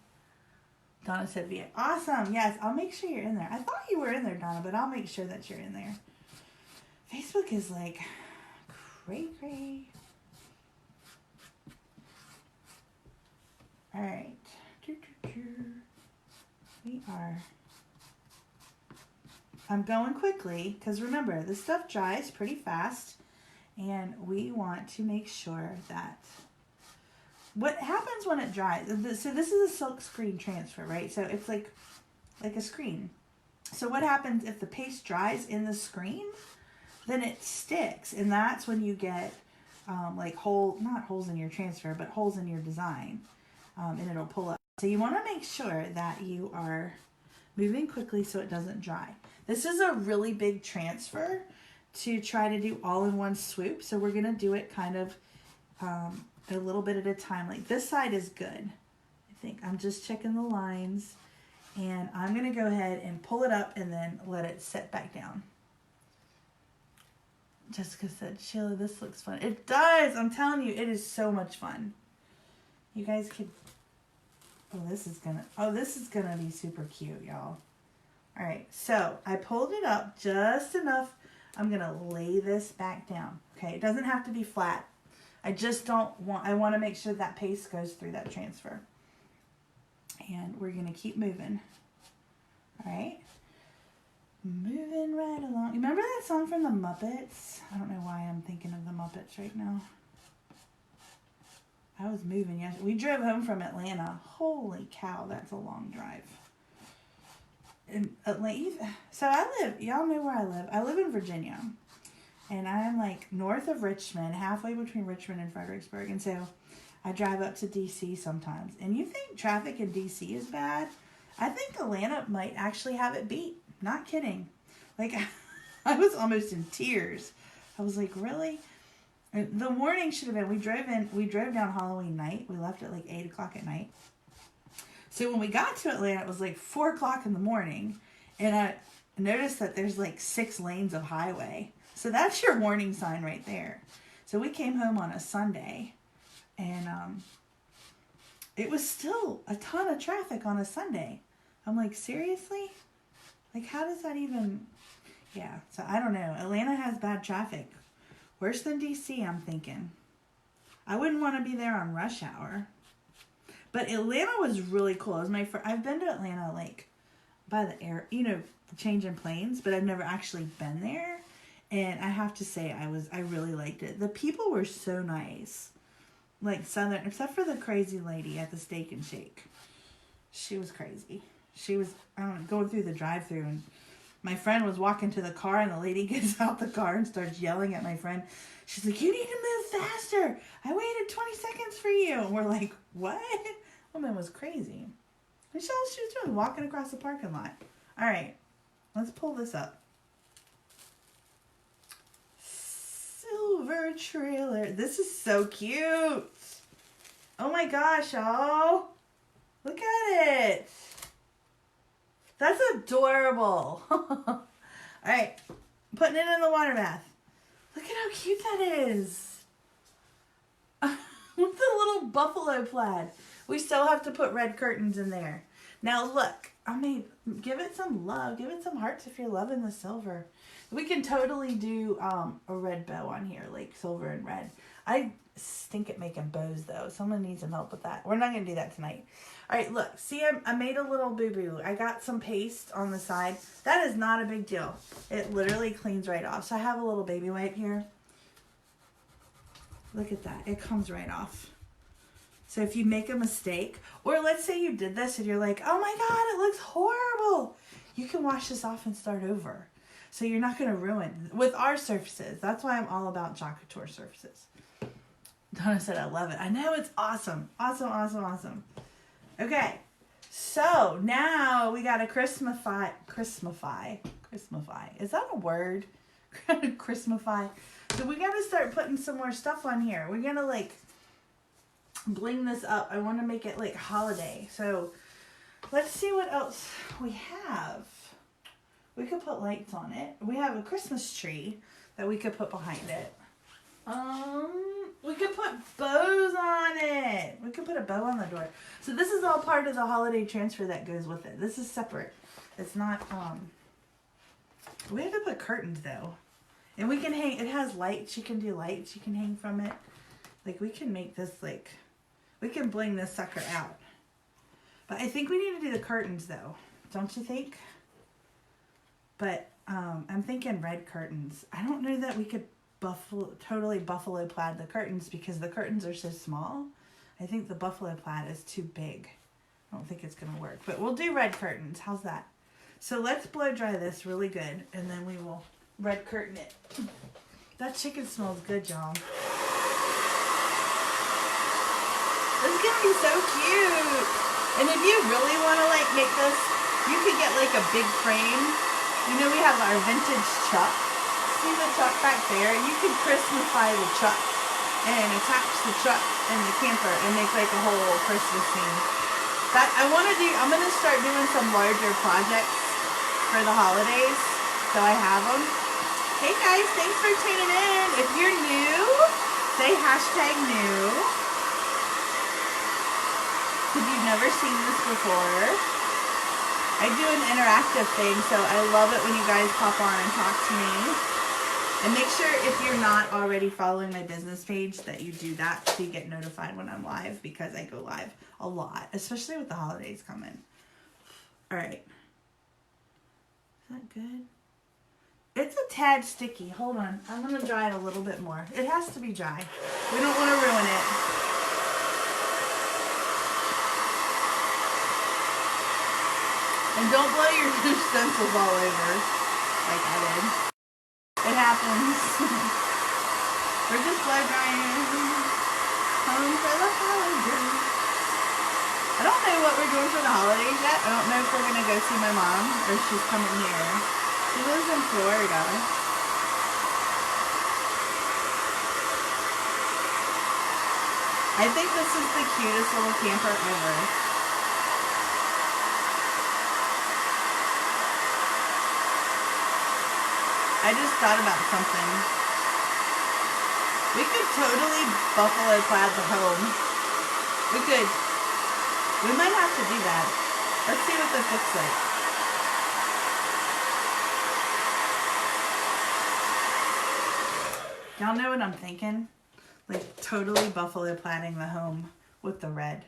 Donna said, "Be awesome." Yes, I'll make sure you're in there. I thought you were in there, Donna, but I'll make sure that you're in there. Facebook is like cray. All right. We are. I'm going quickly because remember, this stuff dries pretty fast, and we want to make sure that. What happens when it dries? So this is a silk screen transfer, right? So it's like a screen. So what happens if the paste dries in the screen? Then it sticks, and that's when you get like not holes in your transfer, but holes in your design, and it'll pull up. So you want to make sure that you are moving quickly so it doesn't dry. This is a really big transfer to try to do all in one swoop. So we're gonna do it kind of a little bit at a time. Like this side is good. I think I'm just checking the lines, and I'm gonna go ahead and pull it up and then let it set back down. Jessica said, "Sheila, this looks fun." It does. I'm telling you, it is so much fun. You guys could. Oh, this is gonna be super cute, y'all. All right, so I pulled it up just enough. I'm gonna lay this back down. Okay, it doesn't have to be flat. I just don't want, I want to make sure that paste goes through that transfer. And we're going to keep moving. All right. Moving right along. Remember that song from the Muppets? I don't know why I'm thinking of the Muppets right now. I was moving yesterday. We drove home from Atlanta. Holy cow, that's a long drive. In Atlanta, so I live, y'all know where I live. I live in Virginia. And I'm like north of Richmond, halfway between Richmond and Fredericksburg. And so I drive up to DC sometimes. And you think traffic in DC is bad? I think Atlanta might actually have it beat. Not kidding. Like, I was almost in tears. I was like, really? The warning should have been, we drove down Halloween night. We left at like 8 o'clock at night. So when we got to Atlanta, it was like 4 o'clock in the morning. And I noticed that there's like 6 lanes of highway. So that's your warning sign right there. So we came home on a Sunday, and it was still a ton of traffic on a Sunday. I'm like, seriously? Like, how does that even... Yeah, so I don't know. Atlanta has bad traffic. Worse than DC, I'm thinking. I wouldn't want to be there on rush hour. But Atlanta was really cool. It was I've been to Atlanta like by the air, you know, changing planes, but I've never actually been there. And I have to say, I really liked it. The people were so nice. Like Southern, except for the crazy lady at the Steak and Shake. She was crazy. She was, I don't know, going through the drive-thru, and my friend was walking to the car, and the lady gets out the car and starts yelling at my friend. She's like, "You need to move faster. I waited 20 seconds for you." And we're like, what? Woman was crazy. And she was doing, walking across the parking lot. All right, let's pull this up. Silver trailer. This is so cute. Oh my gosh, y'all. Look at it. That's adorable. All right, putting it in the water bath. Look at how cute that is. With the little buffalo plaid. We still have to put red curtains in there. Now look, I mean, give it some love. Give it some hearts if you're loving the silver. We can totally do a red bow on here, like silver and red. I stink at making bows though. Someone needs some help with that. We're not going to do that tonight. All right, look. See, I made a little boo-boo. I got some paste on the side. That is not a big deal. It literally cleans right off. So I have a little baby wipe here. Look at that. It comes right off. So if you make a mistake, or let's say you did this and you're like, oh my God, it looks horrible. You can wash this off and start over. So you're not going to ruin with our surfaces. That's why I'm all about Chalk Couture surfaces. Donna said, I love it. I know, it's awesome. Awesome, awesome, awesome. Okay. So now we got to Christmify. Is that a word? Christmify. So we got to start putting some more stuff on here. We're going to like bling this up. I want to make it like holiday. So let's see what else we have. We could put lights on it. We have a Christmas tree that we could put behind it. We could put bows on it. We could put a bow on the door. So this is all part of the holiday transfer that goes with it. This is separate. It's not, we have to put curtains though. And we can hang, it has lights. You can do lights. You can hang from it. Like we can make this like, we can bling this sucker out. But I think we need to do the curtains though. Don't you think? But I'm thinking red curtains. I don't know that we could totally buffalo plaid the curtains because the curtains are so small. I think the buffalo plaid is too big. I don't think it's going to work. But we'll do red curtains. How's that? So let's blow dry this really good. And then we will red curtain it. That chicken smells good, y'all. This is going to be so cute. And if you really want to like make this, you could get like a big frame. You know we have our vintage truck. See the truck back there? You can Christmify the truck and attach the truck and the camper and make like a whole Christmas scene. That I'm gonna start doing some larger projects for the holidays, so I have them. Hey guys, thanks for tuning in. If you're new, say #new. If you've never seen this before, I do an interactive thing, so I love it when you guys pop on and talk to me. And make sure if you're not already following my business page that you do that so you get notified when I'm live, because I go live a lot, especially with the holidays coming. All right. Is that good? It's a tad sticky. Hold on. I'm going to dry it a little bit more. It has to be dry. We don't want to ruin it. And don't blow your stencils all over like I did. It happens. We're just blow drying. Home for the holidays. I don't know what we're doing for the holidays yet. I don't know if we're going to go see my mom or if she's coming here. She lives in Florida. I think this is the cutest little camper ever. I just thought about something. We could totally buffalo plaid the home. We could. We might have to do that. Let's see what this looks like. Y'all know what I'm thinking? Like totally buffalo plaiding the home with the red.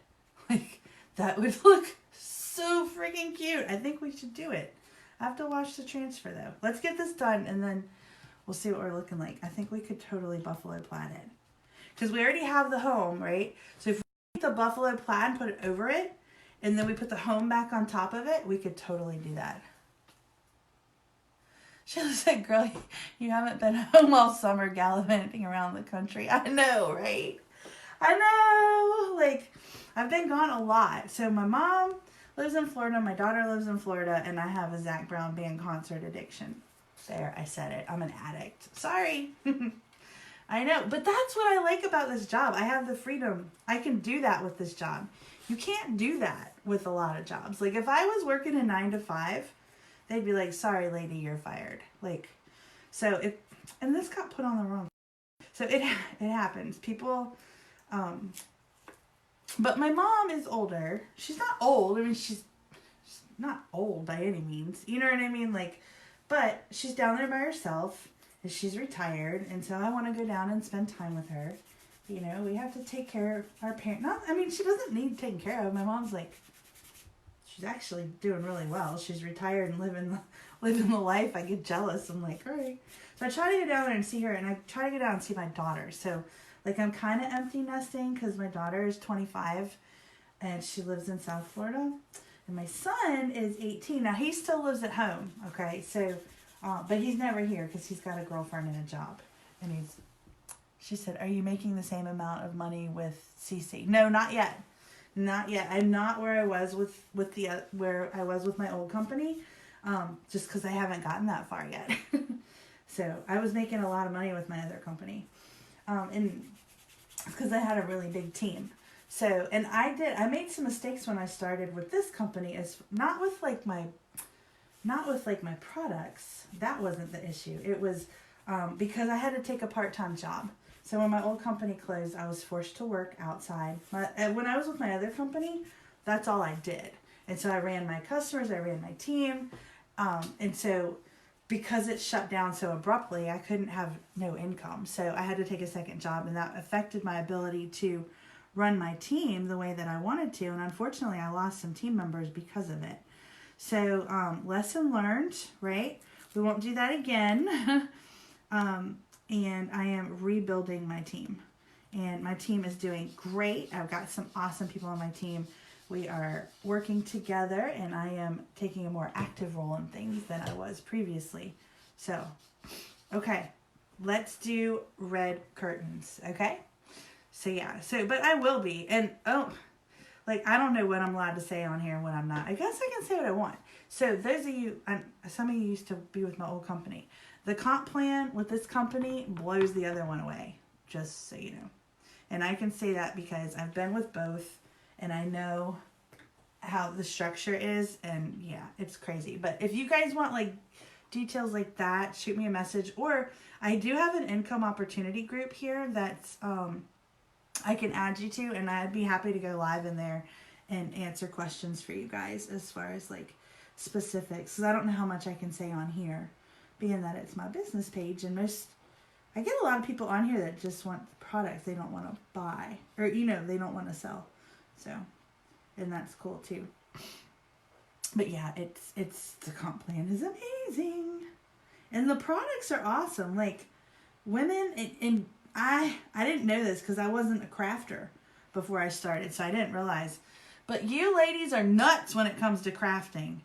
Like That would look so freaking cute. I think we should do it. I have to watch the transfer though. Let's get this done and then we'll see what we're looking like. I think we could totally buffalo plaid it. Because we already have the home, right? So if we take the buffalo plaid and put it over it, and then we put the home back on top of it, we could totally do that. Sheila said, girl, you haven't been home all summer gallivanting around the country. I know, right? I know. Like, I've been gone a lot. So my mom lives in Florida, my daughter lives in Florida, and I have a Zac Brown band concert addiction. There, I said it. I'm an addict. Sorry. I know, but that's what I like about this job. I have the freedom. I can do that with this job. You can't do that with a lot of jobs. Like, if I was working a 9 to 5, they'd be like, sorry, lady, you're fired. Like, so if, and this got put on the wrong. So it happens. People, but my mom is older. She's not old. I mean, she's not old by any means. You know what I mean? Like, but she's down there by herself. She's retired, and so I want to go down and spend time with her. You know, we have to take care of our parents. I mean, she doesn't need taken care of. My mom's like, she's actually doing really well. She's retired and living the life. I get jealous. I'm like, all right. So I try to go down there and see her, and I try to go down and see my daughter. So, like, I'm kind of empty nesting because my daughter is 25, and she lives in South Florida. And my son is 18. Now, he still lives at home, okay? So, but he's never here because he's got a girlfriend and a job. And she said, are you making the same amount of money with CC? No, not yet. Not yet. I'm not where I was with where I was with my old company, just because I haven't gotten that far yet. So I was making a lot of money with my other company, and because I had a really big team. So, and I made some mistakes when I started with this company. As not with my products. That wasn't the issue. It was because I had to take a part-time job. So when my old company closed, I was forced to work outside. When I was with my other company, that's all I did. And so I ran my customers, I ran my team. And so because it shut down so abruptly, I couldn't have no income. So I had to take a second job, and that affected my ability to run my team the way that I wanted to. And unfortunately, I lost some team members because of it. So lesson learned, right? We won't do that again. And I am rebuilding my team. And my team is doing great. I've got some awesome people on my team. We are working together, and I am taking a more active role in things than I was previously. So, okay, let's do red curtains, okay? So, yeah, but I will be. And, like, I don't know what I'm allowed to say on here and what I'm not. I guess I can say what I want. So, those of you, some of you used to be with my old company. The comp plan with this company blows the other one away, just so you know. And I can say that because I've been with both, and I know how the structure is, and yeah, it's crazy. But if you guys want, like, details like that, shoot me a message. Or I do have an income opportunity group here that's I can add you to, and I'd be happy to go live in there and answer questions for you guys as far as, like, specifics. Because I don't know how much I can say on here, being that it's my business page, and I get a lot of people on here that just want products they don't want to buy, or, you know, they don't want to sell. So, and that's cool too. But yeah, it's the comp plan is amazing, and the products are awesome. Like, women, and I didn't know this because I wasn't a crafter before I started, so I didn't realize. But you ladies are nuts when it comes to crafting.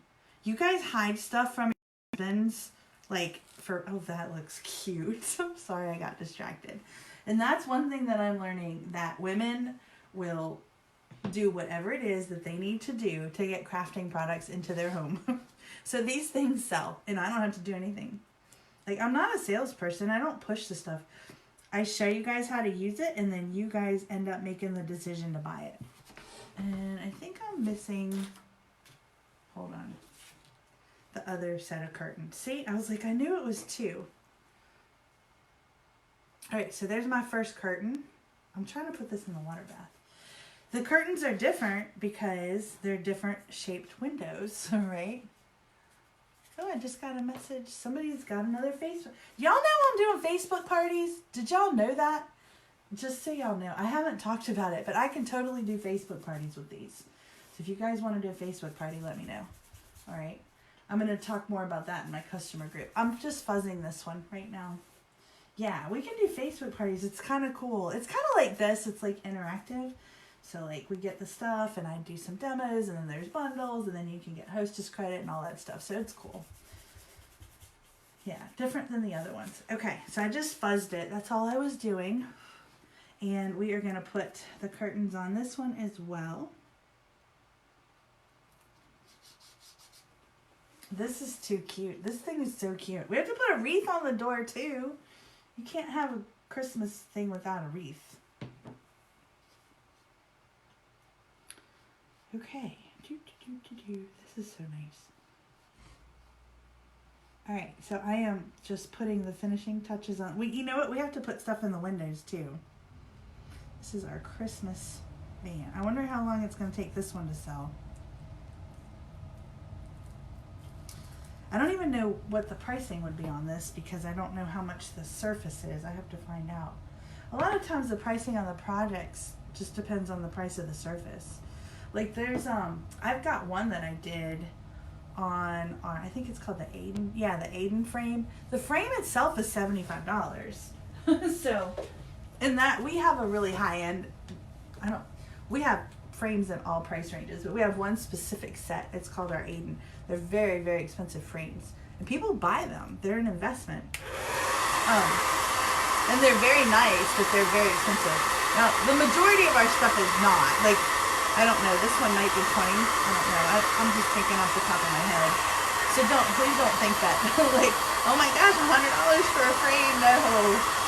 You guys hide stuff from your husbands. Like, that looks cute. I'm sorry I got distracted. And that's one thing that I'm learning, that women will do whatever it is that they need to do to get crafting products into their home. So these things sell, and I don't have to do anything. Like, I'm not a salesperson. I don't push the stuff. I show you guys how to use it, and then you guys end up making the decision to buy it. And I think I'm missing, hold on, the other set of curtains. See, I was like, I knew it was 2. All right, so there's my first curtain. I'm trying to put this in the water bath. The curtains are different because they're different shaped windows, right? Oh, I just got a message. Somebody's got another Facebook. Y'all know I'm doing Facebook parties? Did y'all know that? Just so y'all know. I haven't talked about it, but I can totally do Facebook parties with these. If you guys want to do a Facebook party, let me know. All right. I'm going to talk more about that in my customer group. I'm just fuzzing this one right now. Yeah, we can do Facebook parties. It's kind of cool. It's kind of like this. It's like interactive. So like we get the stuff and I do some demos and then there's bundles and then you can get hostess credit and all that stuff. So it's cool. Yeah, different than the other ones. Okay, so I just fuzzed it. That's all I was doing. And we are going to put the curtains on this one as well. This is too cute. This thing is so cute. We have to put a wreath on the door too. You can't have a Christmas thing without a wreath. Okay. This is so nice. Alright, so I am just putting the finishing touches on. You know what? We have to put stuff in the windows too. This is our Christmas van. I wonder how long it's going to take this one to sell. I don't even know what the pricing would be on this because I don't know how much the surface is. I have to find out. A lot of times the pricing on the projects just depends on the price of the surface. Like there's, I've got one that I did on I think it's called the Aiden. Yeah, the Aiden frame. The frame itself is $75. So, and that we have a really high end, we have frames in all price ranges, but we have one specific set. It's called our Aiden. They're very, very expensive frames. And people buy them. They're an investment. And they're very nice, but they're very expensive. Now, the majority of our stuff is not. Like, I don't know. This one might be 20. I don't know. I'm just thinking off the top of my head. So please don't think that, like, oh my gosh, $100 for a frame. No.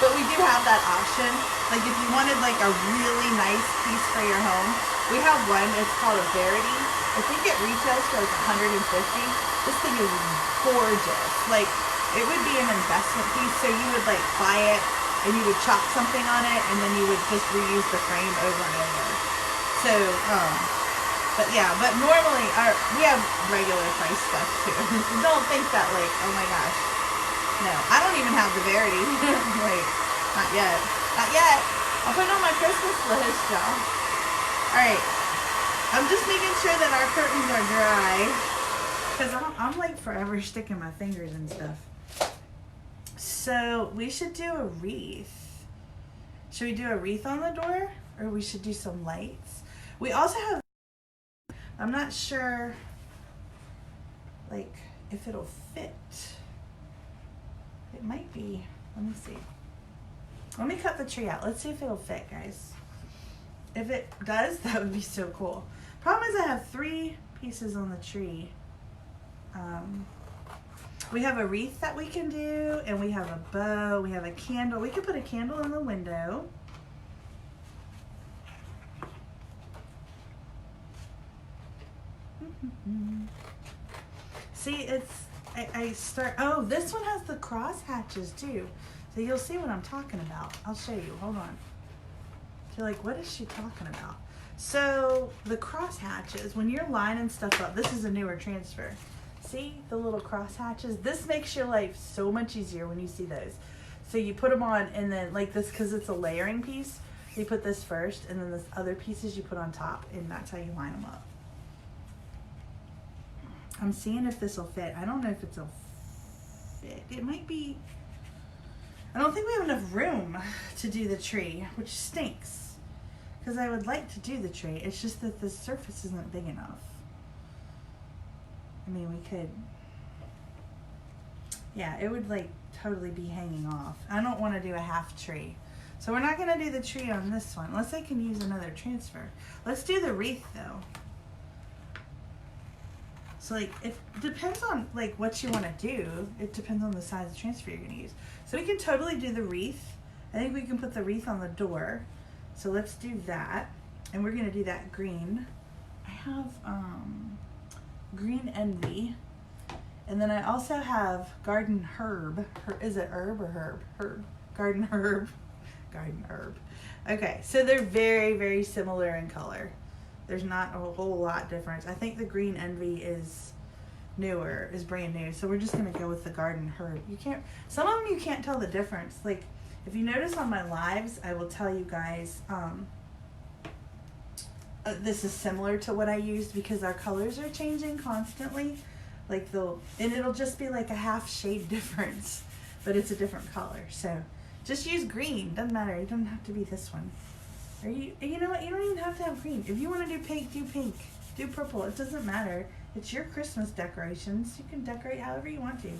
But we do have that option. Like, if you wanted, like, a really nice piece for your home, we have one. It's called a Verity. I think it retails for like $150. This thing is gorgeous. Like, it would be an investment piece. So you would like buy it and you would chalk something on it and then you would just reuse the frame over and over. So, but yeah, but normally we have regular price stuff too. Don't think that like, oh my gosh. No, I don't even have the Verity. Wait, not yet. Not yet. I'll put it on my Christmas list, y'all. Alright, I'm just making sure that our curtains are dry because I'm like forever sticking my fingers and stuff. So we should do a wreath. Should we do a wreath on the door or we should do some lights? We also have, I'm not sure like if it'll fit. It might be, let me see. Let me cut the tree out. Let's see if it'll fit, guys. If it does, that would be so cool. Problem is I have 3 pieces on the tree. We have a wreath that we can do, and we have a bow, we have a candle. We could put a candle in the window. See, oh, this one has the cross hatches too. So you'll see what I'm talking about. I'll show you, hold on. You're like, what is she talking about? So the cross hatches, when you're lining stuff up, this is a newer transfer. See the little cross hatches? This makes your life so much easier when you see those. So you put them on and then like this, because it's a layering piece, you put this first and then this other pieces you put on top and that's how you line them up. I'm seeing if this will fit. I don't know if it'll fit. It might be. I don't think we have enough room to do the tree, which stinks. Because I would like to do the tree. It's just that the surface isn't big enough. I mean, we could. Yeah, it would like totally be hanging off. I don't want to do a half tree. So we're not going to do the tree on this one. Unless I can use another transfer. Let's do the wreath though. So like, it depends on like what you want to do. It depends on the size of transfer you're going to use. So we can totally do the wreath. I think we can put the wreath on the door. So let's do that. And we're going to do that green. I have green envy. And then I also have garden herb. Is it herb or herb? Herb. Garden herb. Garden herb. Okay, so they're very, very similar in color. There's not a whole lot difference. I think the green envy is newer, is brand new. So we're just gonna go with the garden herb. You can't, some of them you can't tell the difference. Like if you notice on my lives, I will tell you guys, this is similar to what I used because our colors are changing constantly. Like and it'll just be like a half shade difference, but it's a different color. So just use green. Doesn't matter. It doesn't have to be this one. Or you know what? You don't even have to have green. If you want to do pink, do pink. Do purple. It doesn't matter. It's your Christmas decorations. You can decorate however you want to.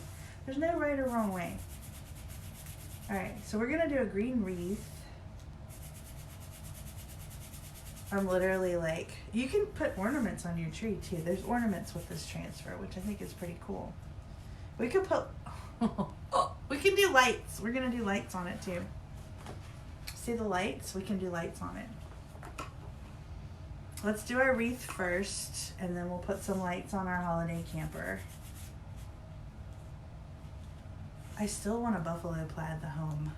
There's no right or wrong way. All right, so we're gonna do a green wreath. I'm literally like, you can put ornaments on your tree too. There's ornaments with this transfer, which I think is pretty cool. We could put, we can do lights. We're gonna do lights on it too. See the lights? We can do lights on it. Let's do our wreath first, and then we'll put some lights on our holiday camper. I still want a buffalo plaid the home.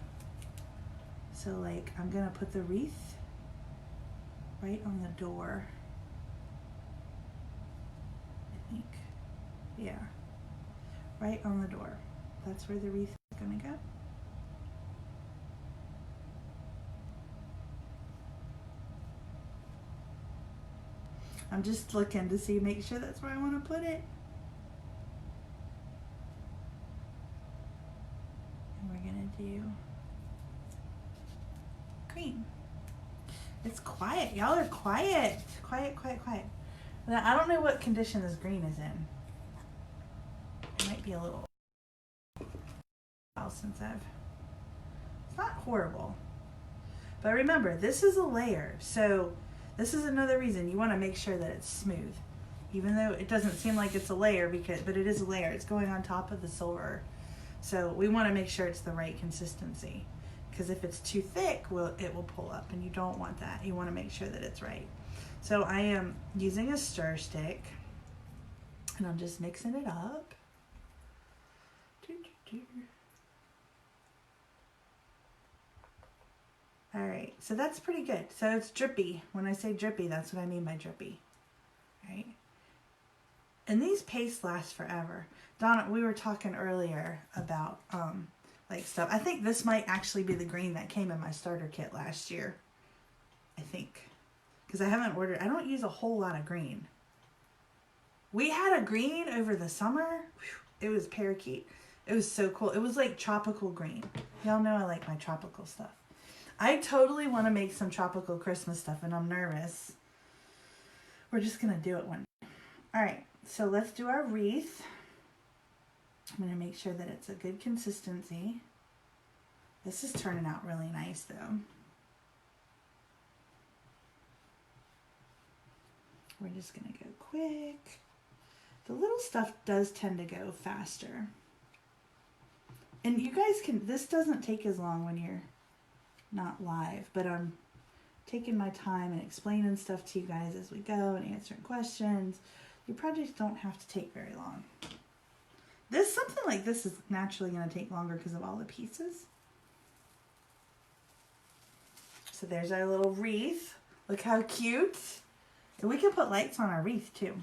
So like, I'm gonna put the wreath right on the door. I think, yeah, right on the door. That's where the wreath is gonna go. I'm just looking to see, make sure that's where I want to put it. And we're gonna do green. It's quiet. Y'all are quiet. Quiet, quiet, quiet. Now, I don't know what condition this green is in. It might be a little while since it's not horrible. But remember, this is a layer. So this is another reason you want to make sure that it's smooth. Even though it doesn't seem like it's a layer, but it is a layer. It's going on top of the silver. So we want to make sure it's the right consistency. Because if it's too thick, it will pull up, and you don't want that. You want to make sure that it's right. So I am using a stir stick, and I'm just mixing it up. All right, so that's pretty good. So it's drippy. When I say drippy, that's what I mean by drippy. All right. And these pastes last forever. Donna, we were talking earlier about like stuff. I think this might actually be the green that came in my starter kit last year. I think. Because I haven't ordered, I don't use a whole lot of green. We had a green over the summer. Whew, it was parakeet. It was so cool. It was like tropical green. Y'all know I like my tropical stuff. I totally want to make some tropical Christmas stuff, and I'm nervous. We're just going to do it one day. All right, so let's do our wreath. I'm going to make sure that it's a good consistency. This is turning out really nice, though. We're just going to go quick. The little stuff does tend to go faster. And you guys this doesn't take as long when you're not live, but I'm taking my time and explaining stuff to you guys as we go and answering questions. Your projects don't have to take very long. Something like this is naturally going to take longer because of all the pieces. So there's our little wreath. Look how cute. And we can put lights on our wreath too.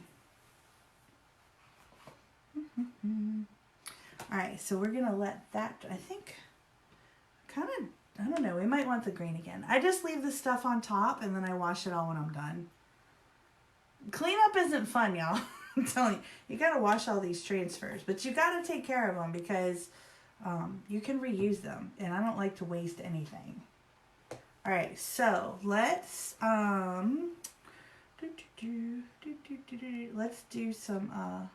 All right, so we're going to let that, I think, I don't know, we might want the green again. I just leave the stuff on top and then I wash it all when I'm done. Cleanup isn't fun, y'all. I'm telling you, you got to wash all these transfers, but you got to take care of them because you can reuse them, and I don't like to waste anything. All right, so let's do some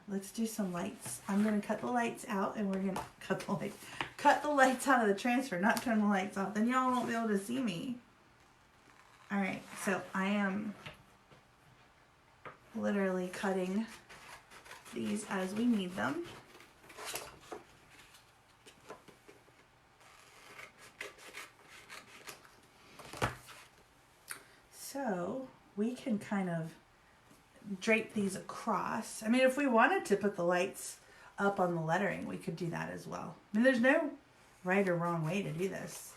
let's do some lights. I'm gonna cut the lights out, and we're gonna cut the lights out of the transfer, not turn the lights off. Then y'all won't be able to see me. All right, so I am literally cutting these as we need them. So we can kind of drape these across. I mean, if we wanted to put the lights up on the lettering, we could do that as well. I mean, there's no right or wrong way to do this.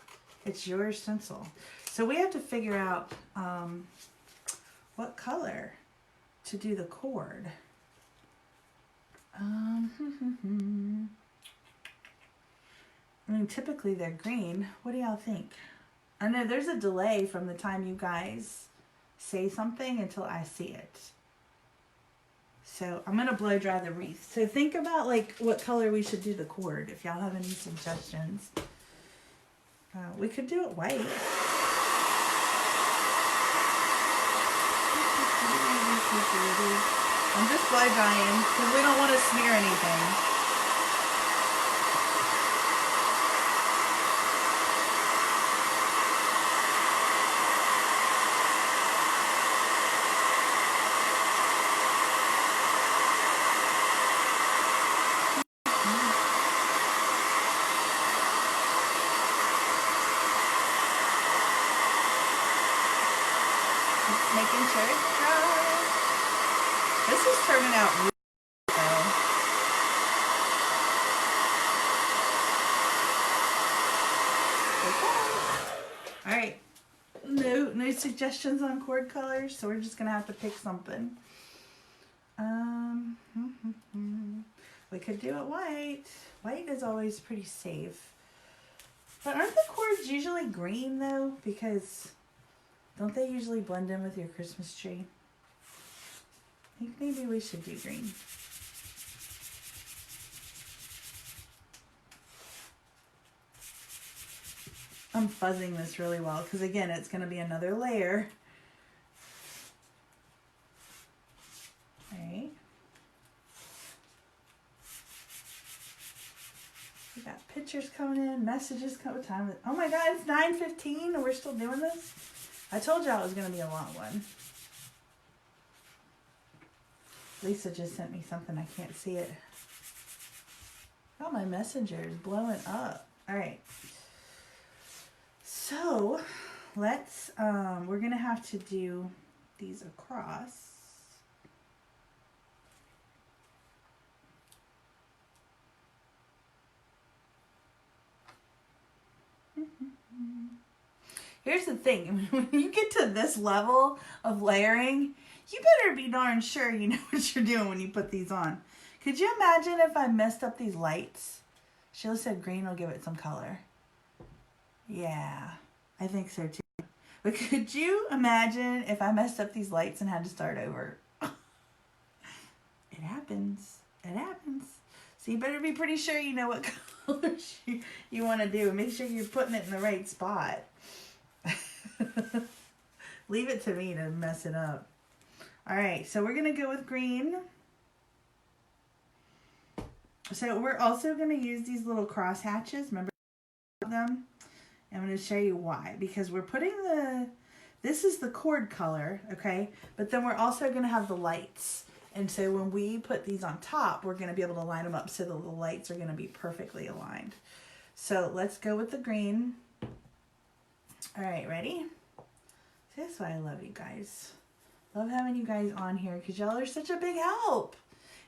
It's your stencil. So we have to figure out what color to do the cord. I mean, typically they're green. What do y'all think? I know there's a delay from the time you guys say something until I see it. So I'm going to blow dry the wreath. So think about like what color we should do the cord if y'all have any suggestions. We could do it white. I'm just blow drying because we don't want to smear anything. Making sure it's dry. This is turning out really well. Okay. Alright. No suggestions on cord colors, so we're just gonna have to pick something. We could do it white. White is always pretty safe. But aren't the cords usually green though? Because don't they usually blend in with your Christmas tree? I think maybe we should do green. I'm fuzzing this really well because again, it's going to be another layer. All right. We got pictures coming in, messages coming. What time is it? Oh my God, it's 9:15 and we're still doing this? I told y'all it was going to be a long one. Lisa just sent me something. I can't see it. Oh, my messenger is blowing up. All right. So, let's, we're going to have to do these across. Here's the thing, when you get to this level of layering, you better be darn sure you know what you're doing when you put these on. Could you imagine if I messed up these lights? Sheila said green will give it some color. Yeah, I think so too. But could you imagine if I messed up these lights and had to start over? It happens. It happens. So you better be pretty sure you know what colors you want to do. Make sure you're putting it in the right spot. Leave it to me to mess it up. Alright, so we're going to go with green. So we're also going to use these little cross hatches. Remember them? I'm going to show you why. Because we're putting this is the cord color, okay? But then we're also going to have the lights. And so when we put these on top, we're going to be able to line them up so that the lights are going to be perfectly aligned. So let's go with the green. All right, ready? That's why I love you guys. Love having you guys on here because y'all are such a big help.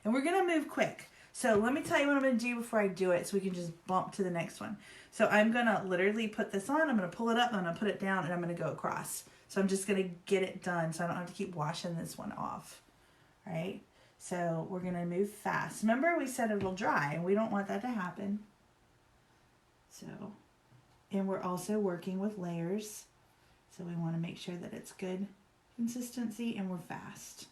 And we're going to move quick. So let me tell you what I'm going to do before I do it so we can just bump to the next one. So I'm going to literally put this on. I'm going to pull it up. I'm going to put it down and I'm going to go across. So I'm just going to get it done so I don't have to keep washing this one off. All right? So we're going to move fast. Remember we said it'll dry and we don't want that to happen. So, and we're also working with layers. So we want to make sure that it's good consistency and we're fast.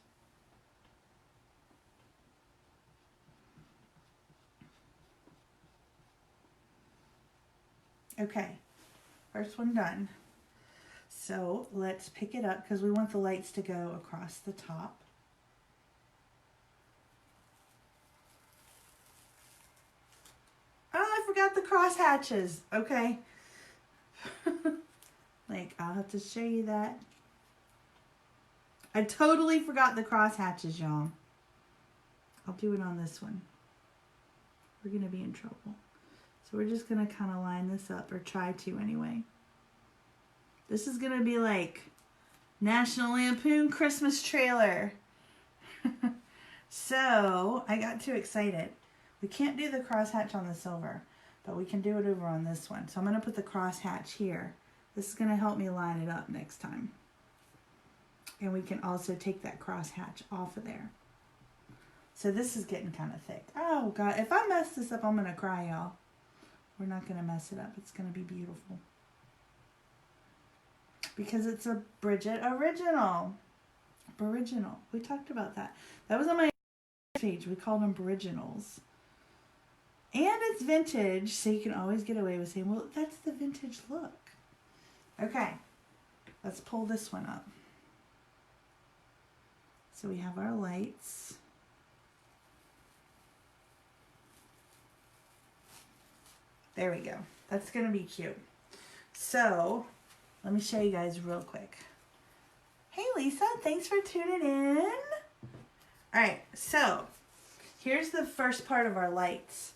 Okay, first one done. So let's pick it up because we want the lights to go across the top. Oh, I forgot the cross hatches. Okay. Like, I'll have to show you that. I totally forgot the cross hatches, y'all. I'll do it on this one. We're going to be in trouble. So we're just going to kind of line this up, or try to anyway. This is going to be like National Lampoon Christmas trailer. So, I got too excited. We can't do the crosshatch on the silver, but we can do it over on this one. So I'm going to put the crosshatch here. This is going to help me line it up next time. And we can also take that crosshatch off of there. So this is getting kind of thick. Oh, God. If I mess this up, I'm going to cry, y'all. We're not going to mess it up. It's going to be beautiful. because it's a Bridgette original. Original. We talked about that. That was on my page. We called them originals. And it's vintage, so you can always get away with saying, well, that's the vintage look. Okay, let's pull this one up. So we have our lights. There we go. That's going to be cute. So, let me show you guys real quick. Hey Lisa, thanks for tuning in. All right, so here's the first part of our lights.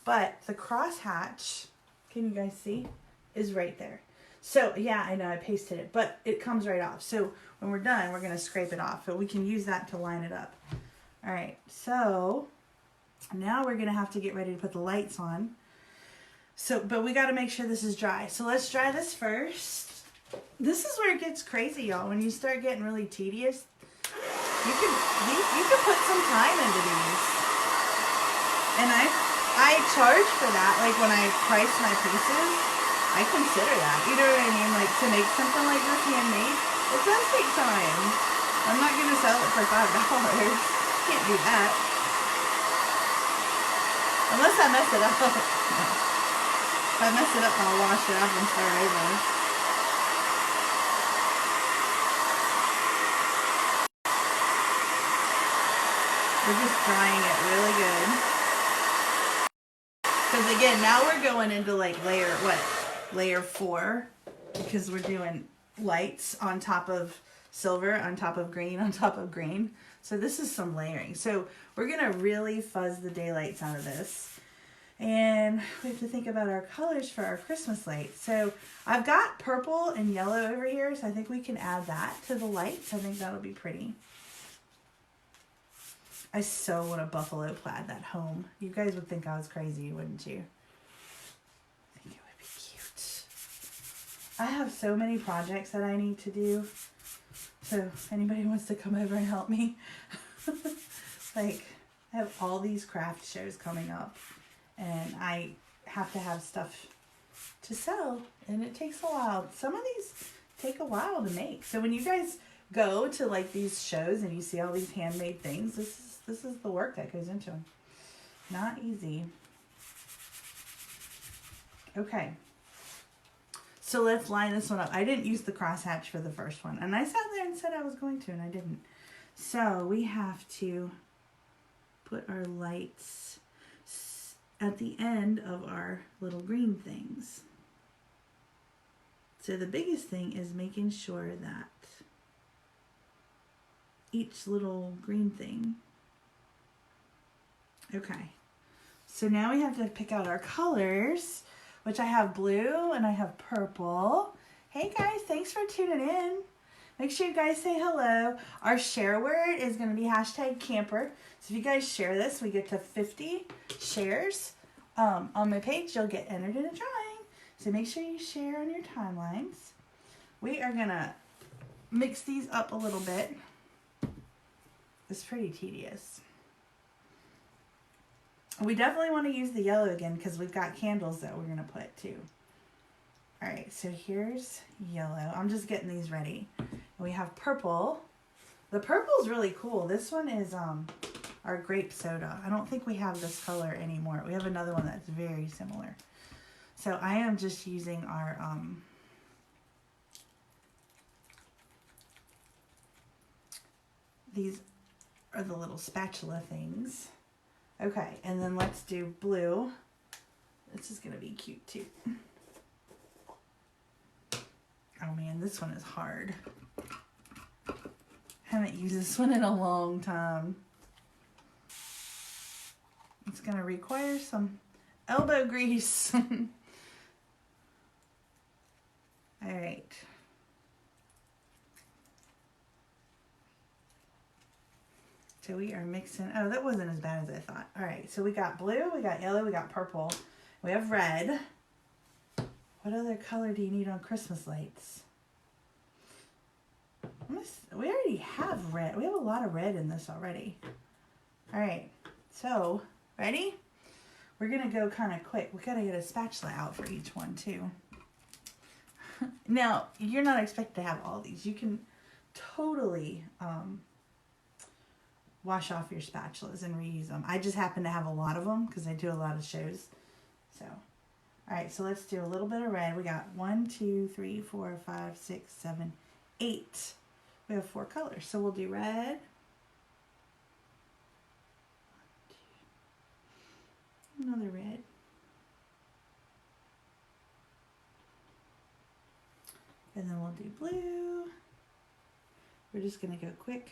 But the crosshatch, can you guys see, is right there. So, yeah, I know I pasted it, but it comes right off. So, when we're done, we're going to scrape it off. But we can use that to line it up. All right, so now we're going to have to get ready to put the lights on. So, but we got to make sure this is dry. So, let's dry this first. This is where it gets crazy, y'all. When you start getting really tedious, you can put some time into these. And I charge for that. Like when I price my pieces, I consider that. You know what I mean? Like to make something like this handmade, it does take time. I'm not going to sell it for $5. Can't do that. Unless I mess it up. If I mess it up, I'll wash it off and start over. We're just drying it really good. Because again, now we're going into like layer 4. Because we're doing lights on top of silver, on top of green, on top of green. So this is some layering. So we're going to really fuzz the daylights out of this. And we have to think about our colors for our Christmas lights. So I've got purple and yellow over here. So I think we can add that to the lights. I think that'll be pretty. I so want a buffalo plaid that home. You guys would think I was crazy, wouldn't you? I think it would be cute. I have so many projects that I need to do. So if anybody wants to come over and help me. Like, I have all these craft shows coming up. And I have to have stuff to sell. And it takes a while. Some of these take a while to make. So when you guys go to like these shows and you see all these handmade things, this is the work that goes into them. Not easy. Okay. So let's line this one up. I didn't use the crosshatch for the first one. And I sat there and said I was going to, and I didn't. So we have to put our lights at the end of our little green things. So the biggest thing is making sure that each little green thing. Okay, so now we have to pick out our colors, which I have blue and I have purple. Hey guys, thanks for tuning in. Make sure you guys say hello. Our share word is going to be #camper. So if you guys share this, we get to 50 shares on my page. You'll get entered in a drawing. So make sure you share on your timelines. We are going to mix these up a little bit. It's pretty tedious. We definitely want to use the yellow again because we've got candles that we're going to put too. All right, so here's yellow. I'm just getting these ready. And we have purple. The purple is really cool. This one is our grape soda. I don't think we have this color anymore. We have another one that's very similar. So I am just using our these are the little spatula things. Okay, and then let's do blue. This is going to be cute too. Oh man, this one is hard. Haven't used this one in a long time. It's going to require some elbow grease. All right. So we are mixing. Oh, that wasn't as bad as I thought. All right, so we got blue, we got yellow, we got purple, we have red. What other color do you need on Christmas lights? We already have red. We have a lot of red in this already. All right, so ready? We're gonna go kind of quick. We gotta get a spatula out for each one too. Now, you're not expected to have all these. You can totally wash off your spatulas and reuse them. I just happen to have a lot of them because I do a lot of shows. So, all right, so let's do a little bit of red. We got 1, 2, 3, 4, 5, 6, 7, 8. We have 4 colors. So we'll do red. Another red. And then we'll do blue. We're just going to go quick.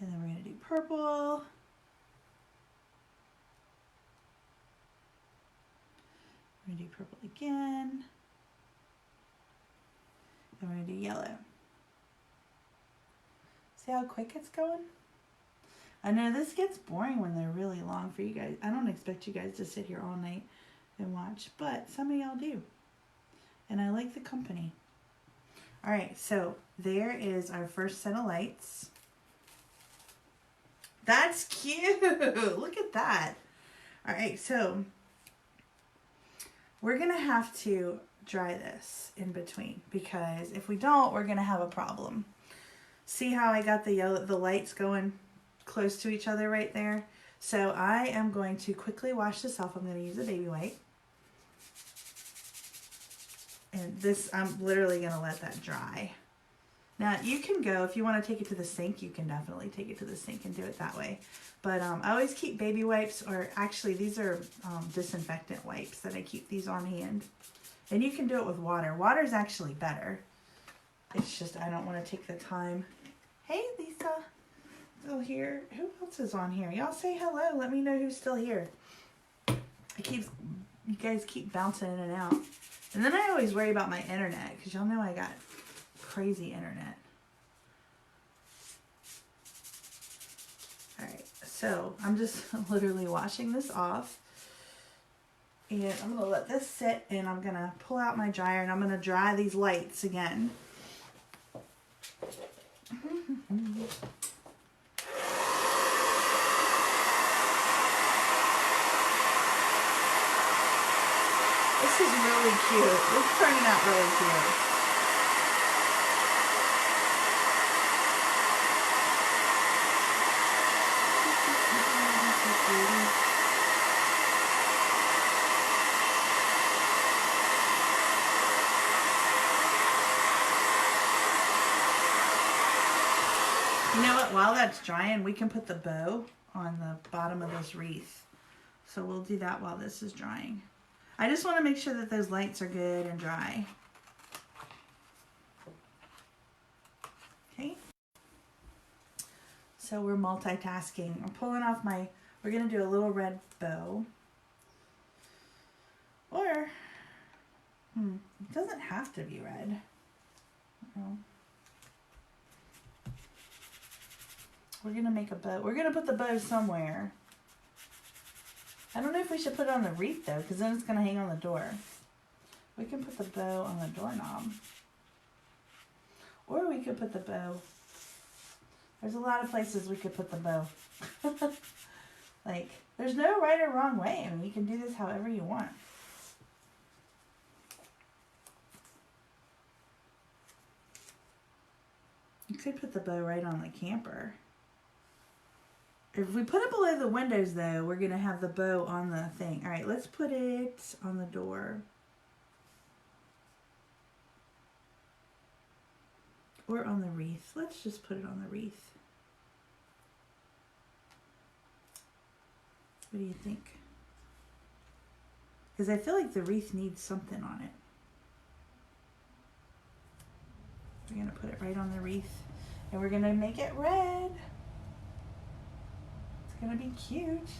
And then we're going to do purple. We're going to do purple again. And we're going to do yellow. See how quick it's going? I know this gets boring when they're really long for you guys. I don't expect you guys to sit here all night and watch, but some of y'all do. And I like the company. All right, so there is our first set of lights. That's cute. Look at that. All right, so we're gonna have to dry this in between because if we don't, we're gonna have a problem. See how I got the lights going close to each other right there? So I am going to quickly wash this off. I'm gonna use a baby wipe. And this, I'm literally gonna let that dry. Now you can go, if you wanna take it to the sink, you can definitely take it to the sink and do it that way. But I always keep baby wipes, or actually these are disinfectant wipes that I keep these on hand. And you can do it with water. Water is actually better. It's just, I don't wanna take the time. Hey Lisa, still here. Who else is on here? Y'all say hello, let me know who's still here. You guys keep bouncing in and out. And then I always worry about my internet, because y'all know I got crazy internet. Alright, so I'm just literally washing this off. And I'm going to let this sit, and I'm going to pull out my dryer, and I'm going to dry these lights again. This is really cute. It's turning out really cute. You know what? While that's drying, we can put the bow on the bottom of this wreath. So we'll do that while this is drying. I just want to make sure that those lights are good and dry. Okay. So we're multitasking. I'm pulling off we're going to do a little red bow. Or, it doesn't have to be red. No. We're going to make a bow. We're going to put the bow somewhere. I don't know if we should put it on the wreath though, because then it's going to hang on the door. We can put the bow on the doorknob. Or we could put the bow. There's a lot of places we could put the bow. Like, there's no right or wrong way. I mean, you can do this however you want. You could put the bow right on the camper. If we put it below the windows, though, we're going to have the bow on the thing. All right, let's put it on the door. Or on the wreath. Let's just put it on the wreath. What do you think? Because I feel like the wreath needs something on it. We're going to put it right on the wreath. And we're going to make it red. It's going to be cute.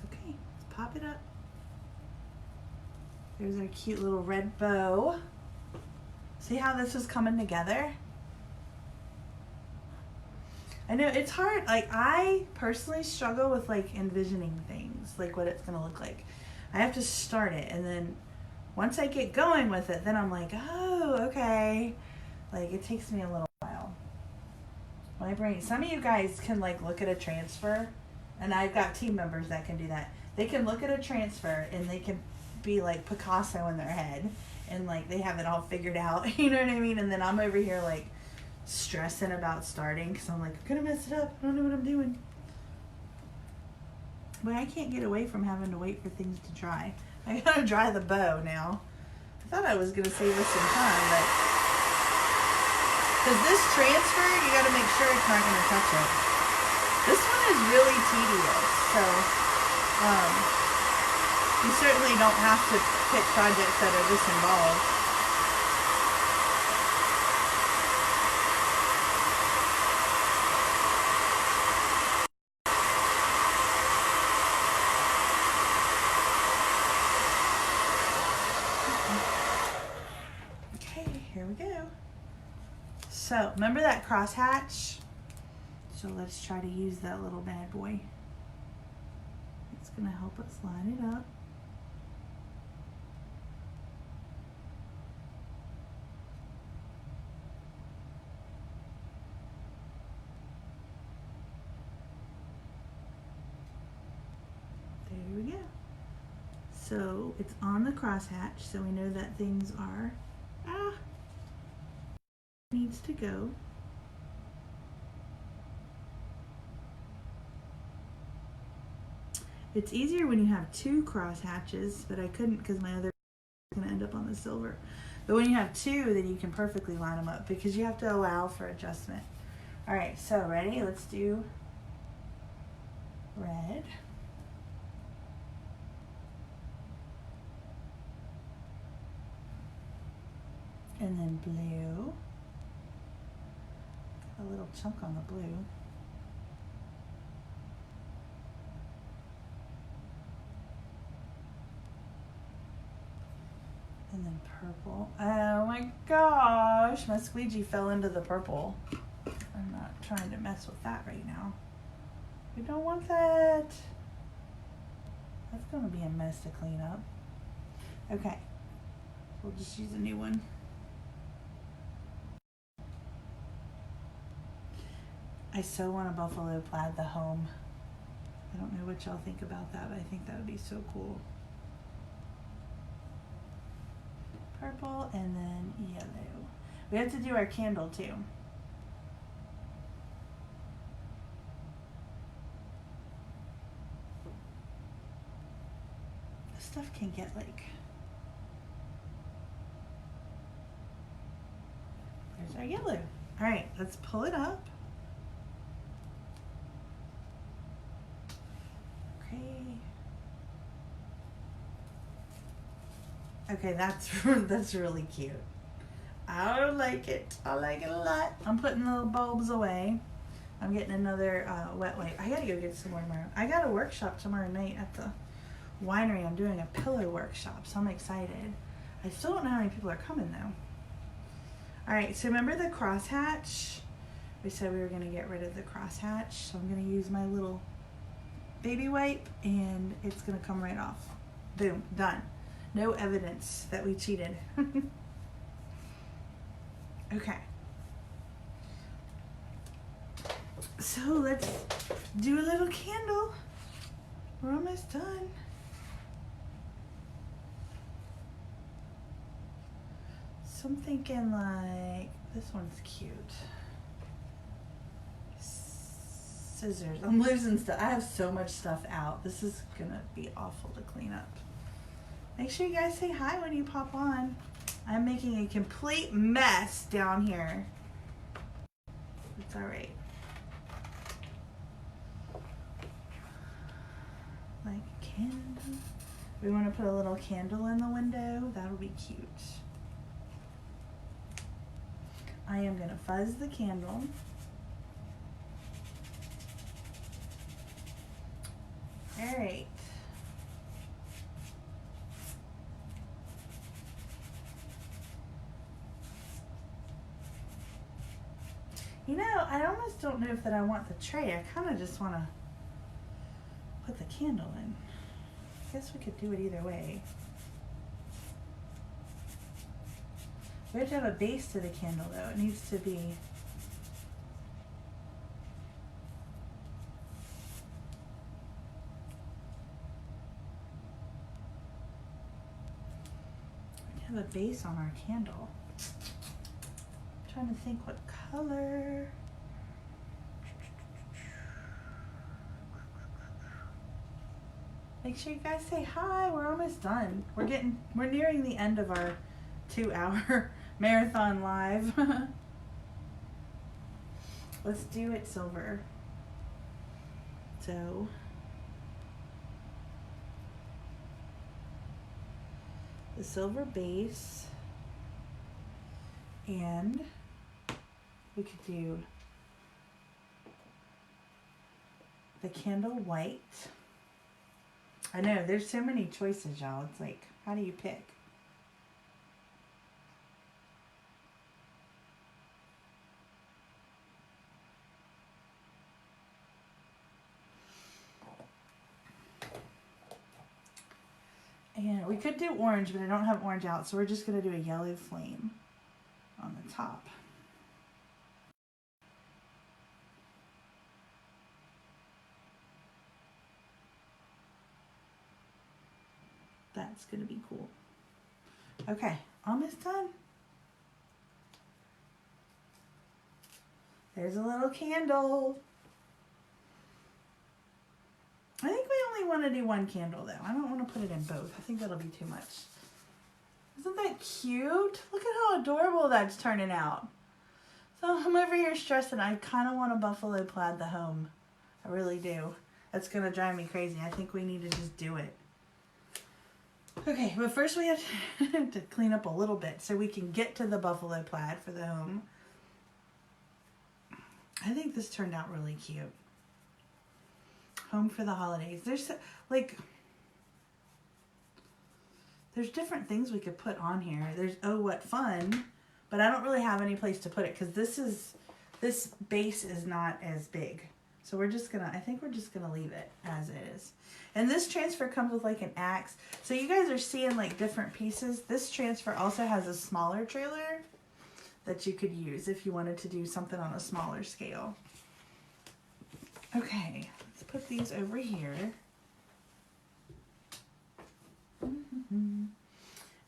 Okay, let's pop it up. There's our cute little red bow. See how this is coming together? I know it's hard. Like, I personally struggle with like envisioning things, like what it's gonna look like. I have to start it, and then once I get going with it, then I'm like, oh, okay. Like, it takes me a little while. My brain, some of you guys can like look at a transfer, and I've got team members that can do that. They can look at a transfer and they can be like Picasso in their head, and like they have it all figured out, you know what I mean? And then I'm over here like stressing about starting because I'm like, I'm gonna mess it up. I don't know what I'm doing. But I can't get away from having to wait for things to dry. I gotta dry the bow now. I thought I was gonna save us some time, but because this transfer, you gotta make sure it's not gonna touch it. This one is really tedious, so you certainly don't have to pick projects that are this involved. Here we go. So, remember that crosshatch? So let's try to use that little bad boy. It's going to help us line it up. There we go. So it's on the crosshatch, so we know that things are needs to go. It's easier when you have two cross hatches, but I couldn't because my other is going to end up on the silver. But when you have two, then you can perfectly line them up because you have to allow for adjustment. All right, so ready? Let's do red. And then blue. A little chunk on the blue. And then purple. Oh my gosh, my squeegee fell into the purple. I'm not trying to mess with that right now. We don't want that. That's gonna be a mess to clean up. Okay, we'll just use a new one. I so want a buffalo plaid the home. I don't know what y'all think about that, but I think that would be so cool. Purple and then yellow. We have to do our candle too. This stuff can get like... There's our yellow. All right, let's pull it up. Okay, that's really cute. I like it. I like it a lot. I'm putting the bulbs away. I'm getting another wet wipe. I gotta go get some more tomorrow. I got a workshop tomorrow night at the winery. I'm doing a pillow workshop, so I'm excited. I still don't know how many people are coming though. All right, so remember the crosshatch? We said we were gonna get rid of the crosshatch, so I'm gonna use my little baby wipe and it's gonna come right off. Boom, done. No evidence that we cheated. Okay. So let's do a little candle. We're almost done. So I'm thinking like, this one's cute. Scissors. I'm losing stuff. I have so much stuff out. This is gonna be awful to clean up. Make sure you guys say hi when you pop on. I'm making a complete mess down here. It's all right. Like a candle. We want to put a little candle in the window. That'll be cute. I am going to fuzz the candle. All right. You know, I almost don't know if that I want the tray. I kind of just want to put the candle in. I guess we could do it either way. We have to have a base to the candle though. It needs to be. We have a base on our candle. I'm trying to think what color. Make sure you guys say hi. We're almost done. We're nearing the end of our 2-hour marathon live. Let's do it silver. So the silver base, and we could do the candle white. I know, there's so many choices, y'all. It's like, how do you pick? And we could do orange, but I don't have orange out, so we're just going to do a yellow flame on the top. That's going to be cool. Okay, almost done. There's a little candle. I think we only want to do one candle though. I don't want to put it in both. I think that'll be too much. Isn't that cute? Look at how adorable that's turning out. So I'm over here stressing. I kind of want to buffalo plaid the home. I really do. That's going to drive me crazy. I think we need to just do it. Okay, but first we have to clean up a little bit so we can get to the buffalo plaid for the home. I think this turned out really cute. Home for the holidays. There's different things we could put on here. There's oh what fun, but I don't really have any place to put it because this base is not as big. So I think we're just gonna leave it as is. And this transfer comes with like an axe. So you guys are seeing like different pieces. This transfer also has a smaller trailer that you could use if you wanted to do something on a smaller scale. Okay, let's put these over here.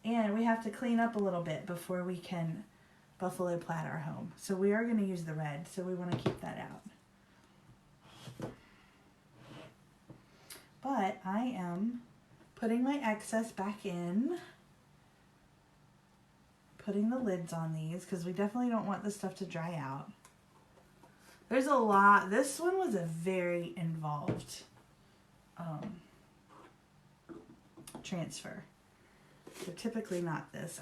And we have to clean up a little bit before we can buffalo plaid our home. So we are going to use the red, so we want to keep that out. But I am putting my excess back in. Putting the lids on these because we definitely don't want this stuff to dry out. There's a lot. This one was a very involved transfer. So typically not this.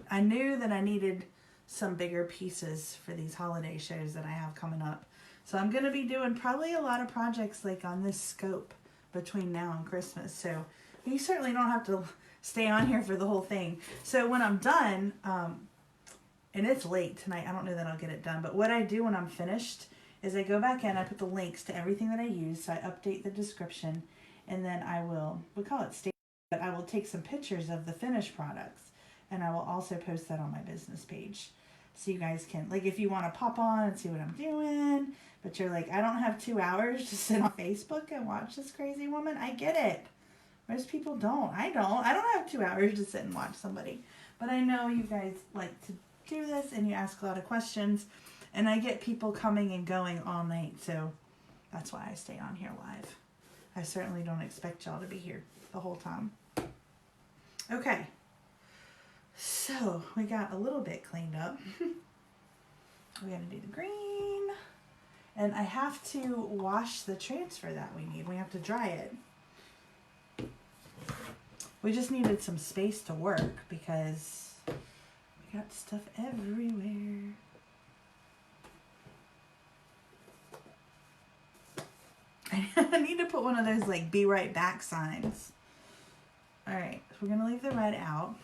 I knew that I needed some bigger pieces for these holiday shows that I have coming up. So I'm going to be doing probably a lot of projects like on this scope between now and Christmas. So you certainly don't have to stay on here for the whole thing. So when I'm done, and it's late tonight, I don't know that I'll get it done, but what I do when I'm finished is I go back in, I put the links to everything that I use, so I update the description, and then we call it state, but I will take some pictures of the finished products, and I will also post that on my business page. So you guys can, like if you want to pop on and see what I'm doing, but you're like, I don't have 2 hours to sit on Facebook and watch this crazy woman. I get it. Most people don't. I don't have 2 hours to sit and watch somebody. But I know you guys like to do this and you ask a lot of questions. And I get people coming and going all night. So that's why I stay on here live. I certainly don't expect y'all to be here the whole time. Okay. So we got a little bit cleaned up. We got to do the green. And I have to wash the transfer that we need. We have to dry it. We just needed some space to work because we got stuff everywhere. I need to put one of those like be right back signs. All right, so we're gonna leave the red out.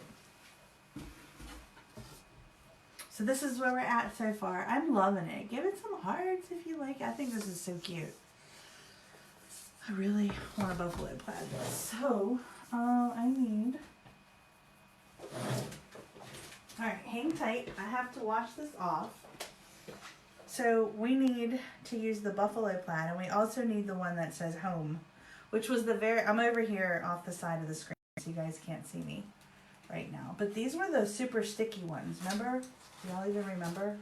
So this is where we're at so far. I'm loving it. Give it some hearts if you like it. I think this is so cute. I really want a buffalo plaid this. So I need All right, hang tight. I have to wash this off. So we need to use the buffalo plaid, and we also need the one that says home, which was the I'm over here off the side of the screen, so you guys can't see me right now. But these were the super sticky ones, remember? Do y'all even remember?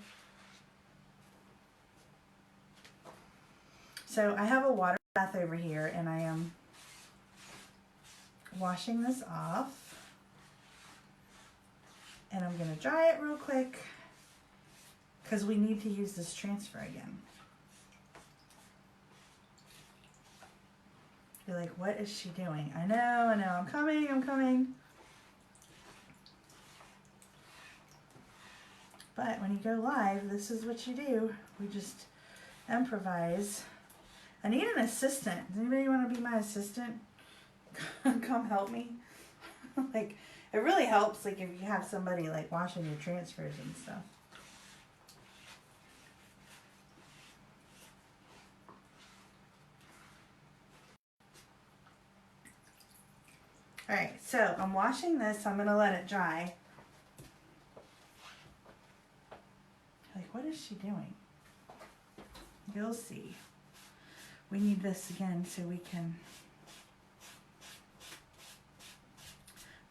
So I have a water bath over here, and I am washing this off. And I'm going to dry it real quick because we need to use this transfer again. You're like, what is she doing? I know, I'm coming. But when you go live, this is what you do. We just improvise. I need an assistant. Does anybody want to be my assistant? Come help me. Like, it really helps, like, if you have somebody, like, washing your transfers and stuff. All right, so I'm washing this. I'm going to let it dry. Like, what is she doing? You'll see. We need this again so we can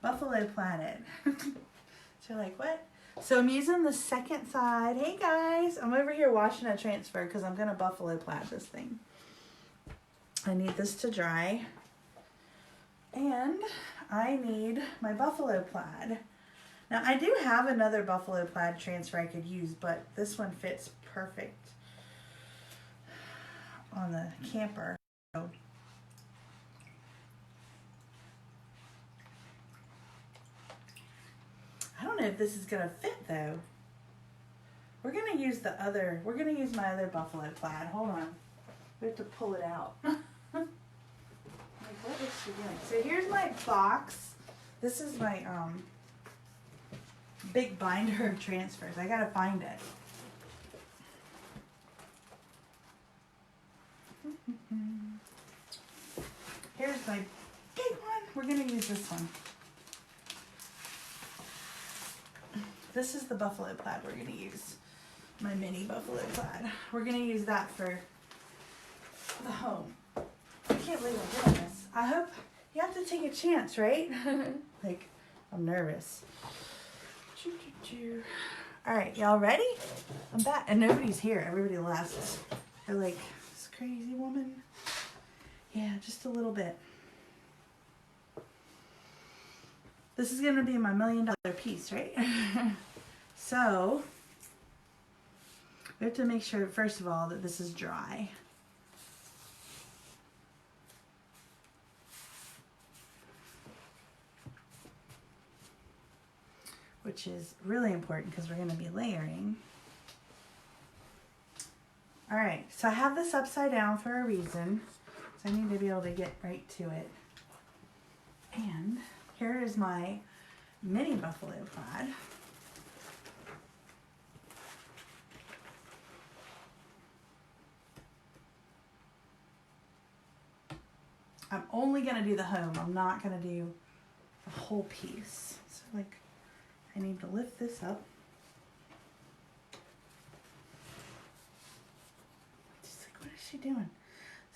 buffalo plaid it. So you're like, what? So I'm using the second side. Hey guys, I'm over here washing a transfer because I'm going to buffalo plaid this thing. I need this to dry. And I need my buffalo plaid. Now I do have another buffalo plaid transfer I could use, but this one fits perfect on the camper. So I don't know if this is gonna fit though. We're gonna use my other buffalo plaid. Hold on. We have to pull it out. Like, what is she doing? So here's my box. This is my big binder of transfers. I gotta find it. Here's my big one. We're gonna use this one. This is the buffalo plaid we're gonna use. My mini buffalo plaid. We're gonna use that for the home. I can't believe I'm doing this. I hope you have to take a chance, right? Like, I'm nervous. All right, y'all ready? I'm back, and nobody's here. Everybody left. They're like, this crazy woman. Yeah, just a little bit. This is gonna be my $1 million piece, right? So, we have to make sure, first of all, that this is dry. Which is really important because we're going to be layering. All right, so I have this upside down for a reason. So I need to be able to get right to it. And here is my mini buffalo plaid. I'm only going to do the home. I'm not going to do the whole piece. So like, I need to lift this up. Just like, what is she doing?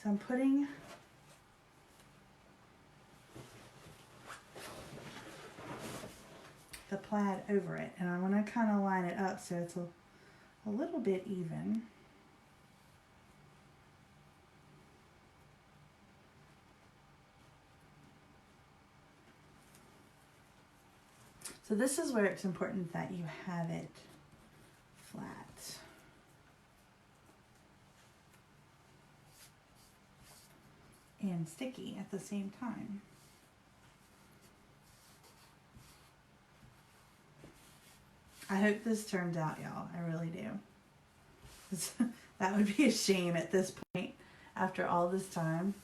So I'm putting the plaid over it, and I want to kind of line it up so it's a little bit even. So this is where it's important that you have it flat. And sticky at the same time. I hope this turns out, y'all. I really do. That would be a shame at this point after all this time.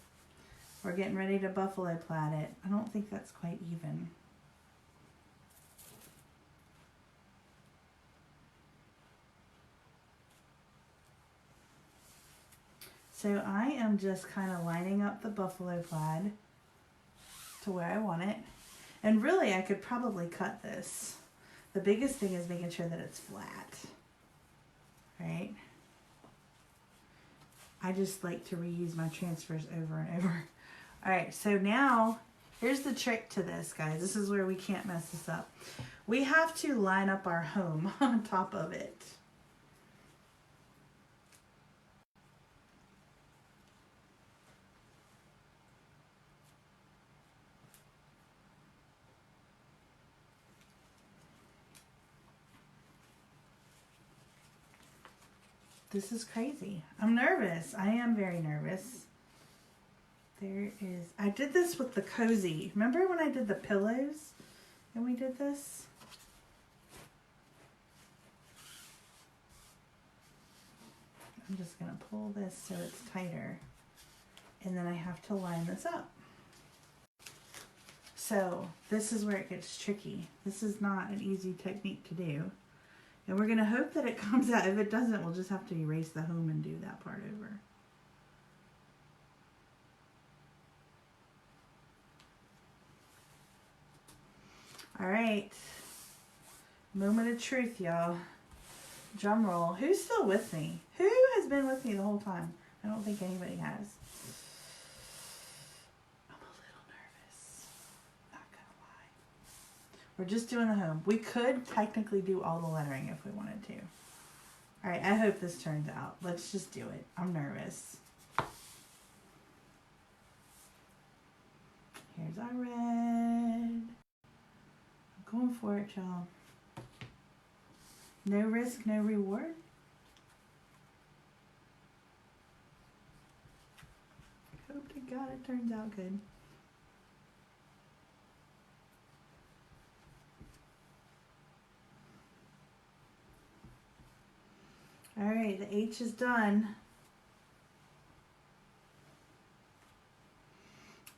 We're getting ready to buffalo plaid it. I don't think that's quite even. So I am just kind of lining up the buffalo plaid to where I want it. And really I could probably cut this. The biggest thing is making sure that it's flat, right? I just like to reuse my transfers over and over. All right, so now here's the trick to this, guys. This is where we can't mess this up. We have to line up our home on top of it. This is crazy. I'm nervous. I am very nervous. There is, I did this with the cozy. Remember when I did the pillows and we did this? I'm just going to pull this so it's tighter. And then I have to line this up. So this is where it gets tricky. This is not an easy technique to do. And we're going to hope that it comes out. If it doesn't, we'll just have to erase the home and do that part over. All right. Moment of truth, y'all. Drum roll. Who's still with me? Who has been with me the whole time? I don't think anybody has. I'm a little nervous. Not gonna lie. We're just doing the home. We could technically do all the lettering if we wanted to. All right, I hope this turns out. Let's just do it. I'm nervous. Here's our red. I'm going for it, y'all. No risk, no reward. Hope to God it turns out good. All right, the H is done.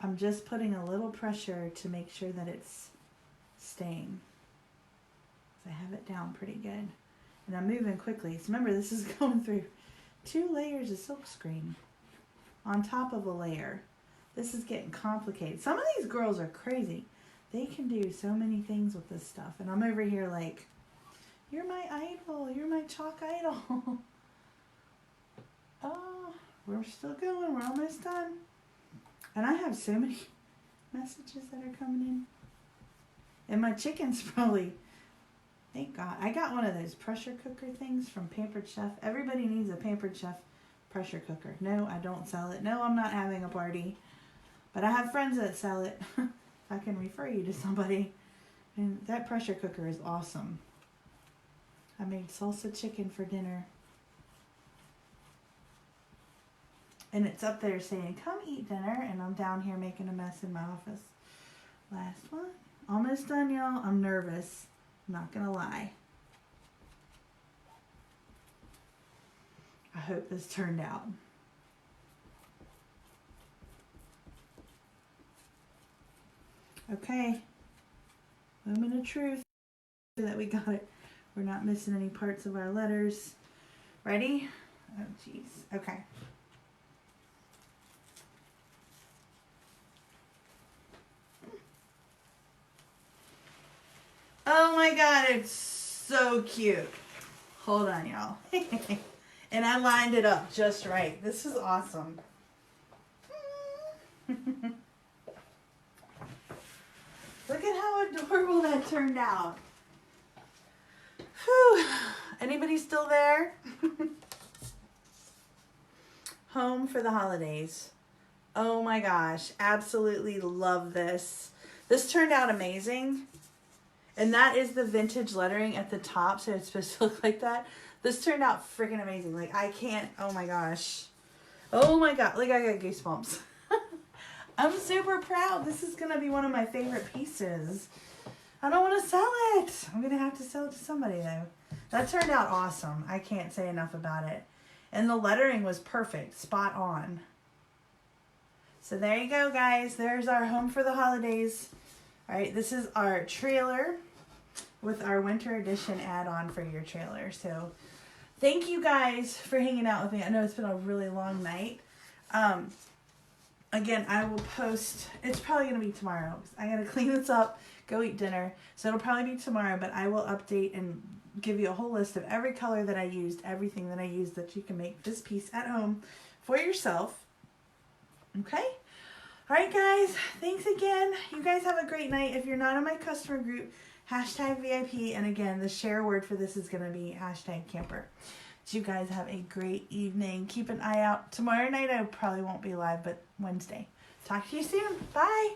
I'm just putting a little pressure to make sure that it's staying. I have it down pretty good. And I'm moving quickly. So remember, this is going through 2 layers of silkscreen on top of a layer. This is getting complicated. Some of these girls are crazy. They can do so many things with this stuff. And I'm over here like, you're my idol. You're my chalk idol. Oh, we're still going. We're almost done. And I have so many messages that are coming in. And my chicken's probably... Thank God. I got one of those pressure cooker things from Pampered Chef. Everybody needs a Pampered Chef pressure cooker. No, I don't sell it. No, I'm not having a party. But I have friends that sell it. I can refer you to somebody. And that pressure cooker is awesome. I made salsa chicken for dinner. And it's up there saying, come eat dinner. And I'm down here making a mess in my office. Last one. Almost done, y'all. I'm nervous. Not gonna lie. I hope this turned out. Okay. Moment of truth. So that we got it. We're not missing any parts of our letters. Ready? Oh, jeez. Okay. Oh my God, it's so cute. Hold on, y'all. And I lined it up just right. This is awesome. Look at how adorable that turned out. Whew. Anybody still there? Home for the holidays. Oh my gosh, absolutely love this. This turned out amazing. And that is the vintage lettering at the top, so it's supposed to look like that. This turned out freaking amazing. Like, I can't, oh my gosh. Oh my God, like I got goosebumps. I'm super proud. This is going to be one of my favorite pieces. I don't want to sell it. I'm going to have to sell it to somebody, though. That turned out awesome. I can't say enough about it. And the lettering was perfect, spot on. So there you go, guys. There's our home for the holidays. All right, this is our trailer with our winter edition add-on for your trailer. So thank you guys for hanging out with me. I know it's been a really long night. again, I will post, it's probably going to be tomorrow. I got to clean this up, go eat dinner. So it'll probably be tomorrow, but I will update and give you a whole list of every color that I used, everything that I used, that you can make this piece at home for yourself. Okay? All right, guys. Thanks again. You guys have a great night. If you're not in my customer group, #VIP. And again, the share word for this is going to be #camper. So you guys have a great evening. Keep an eye out. Tomorrow night I probably won't be live, but Wednesday. Talk to you soon. Bye.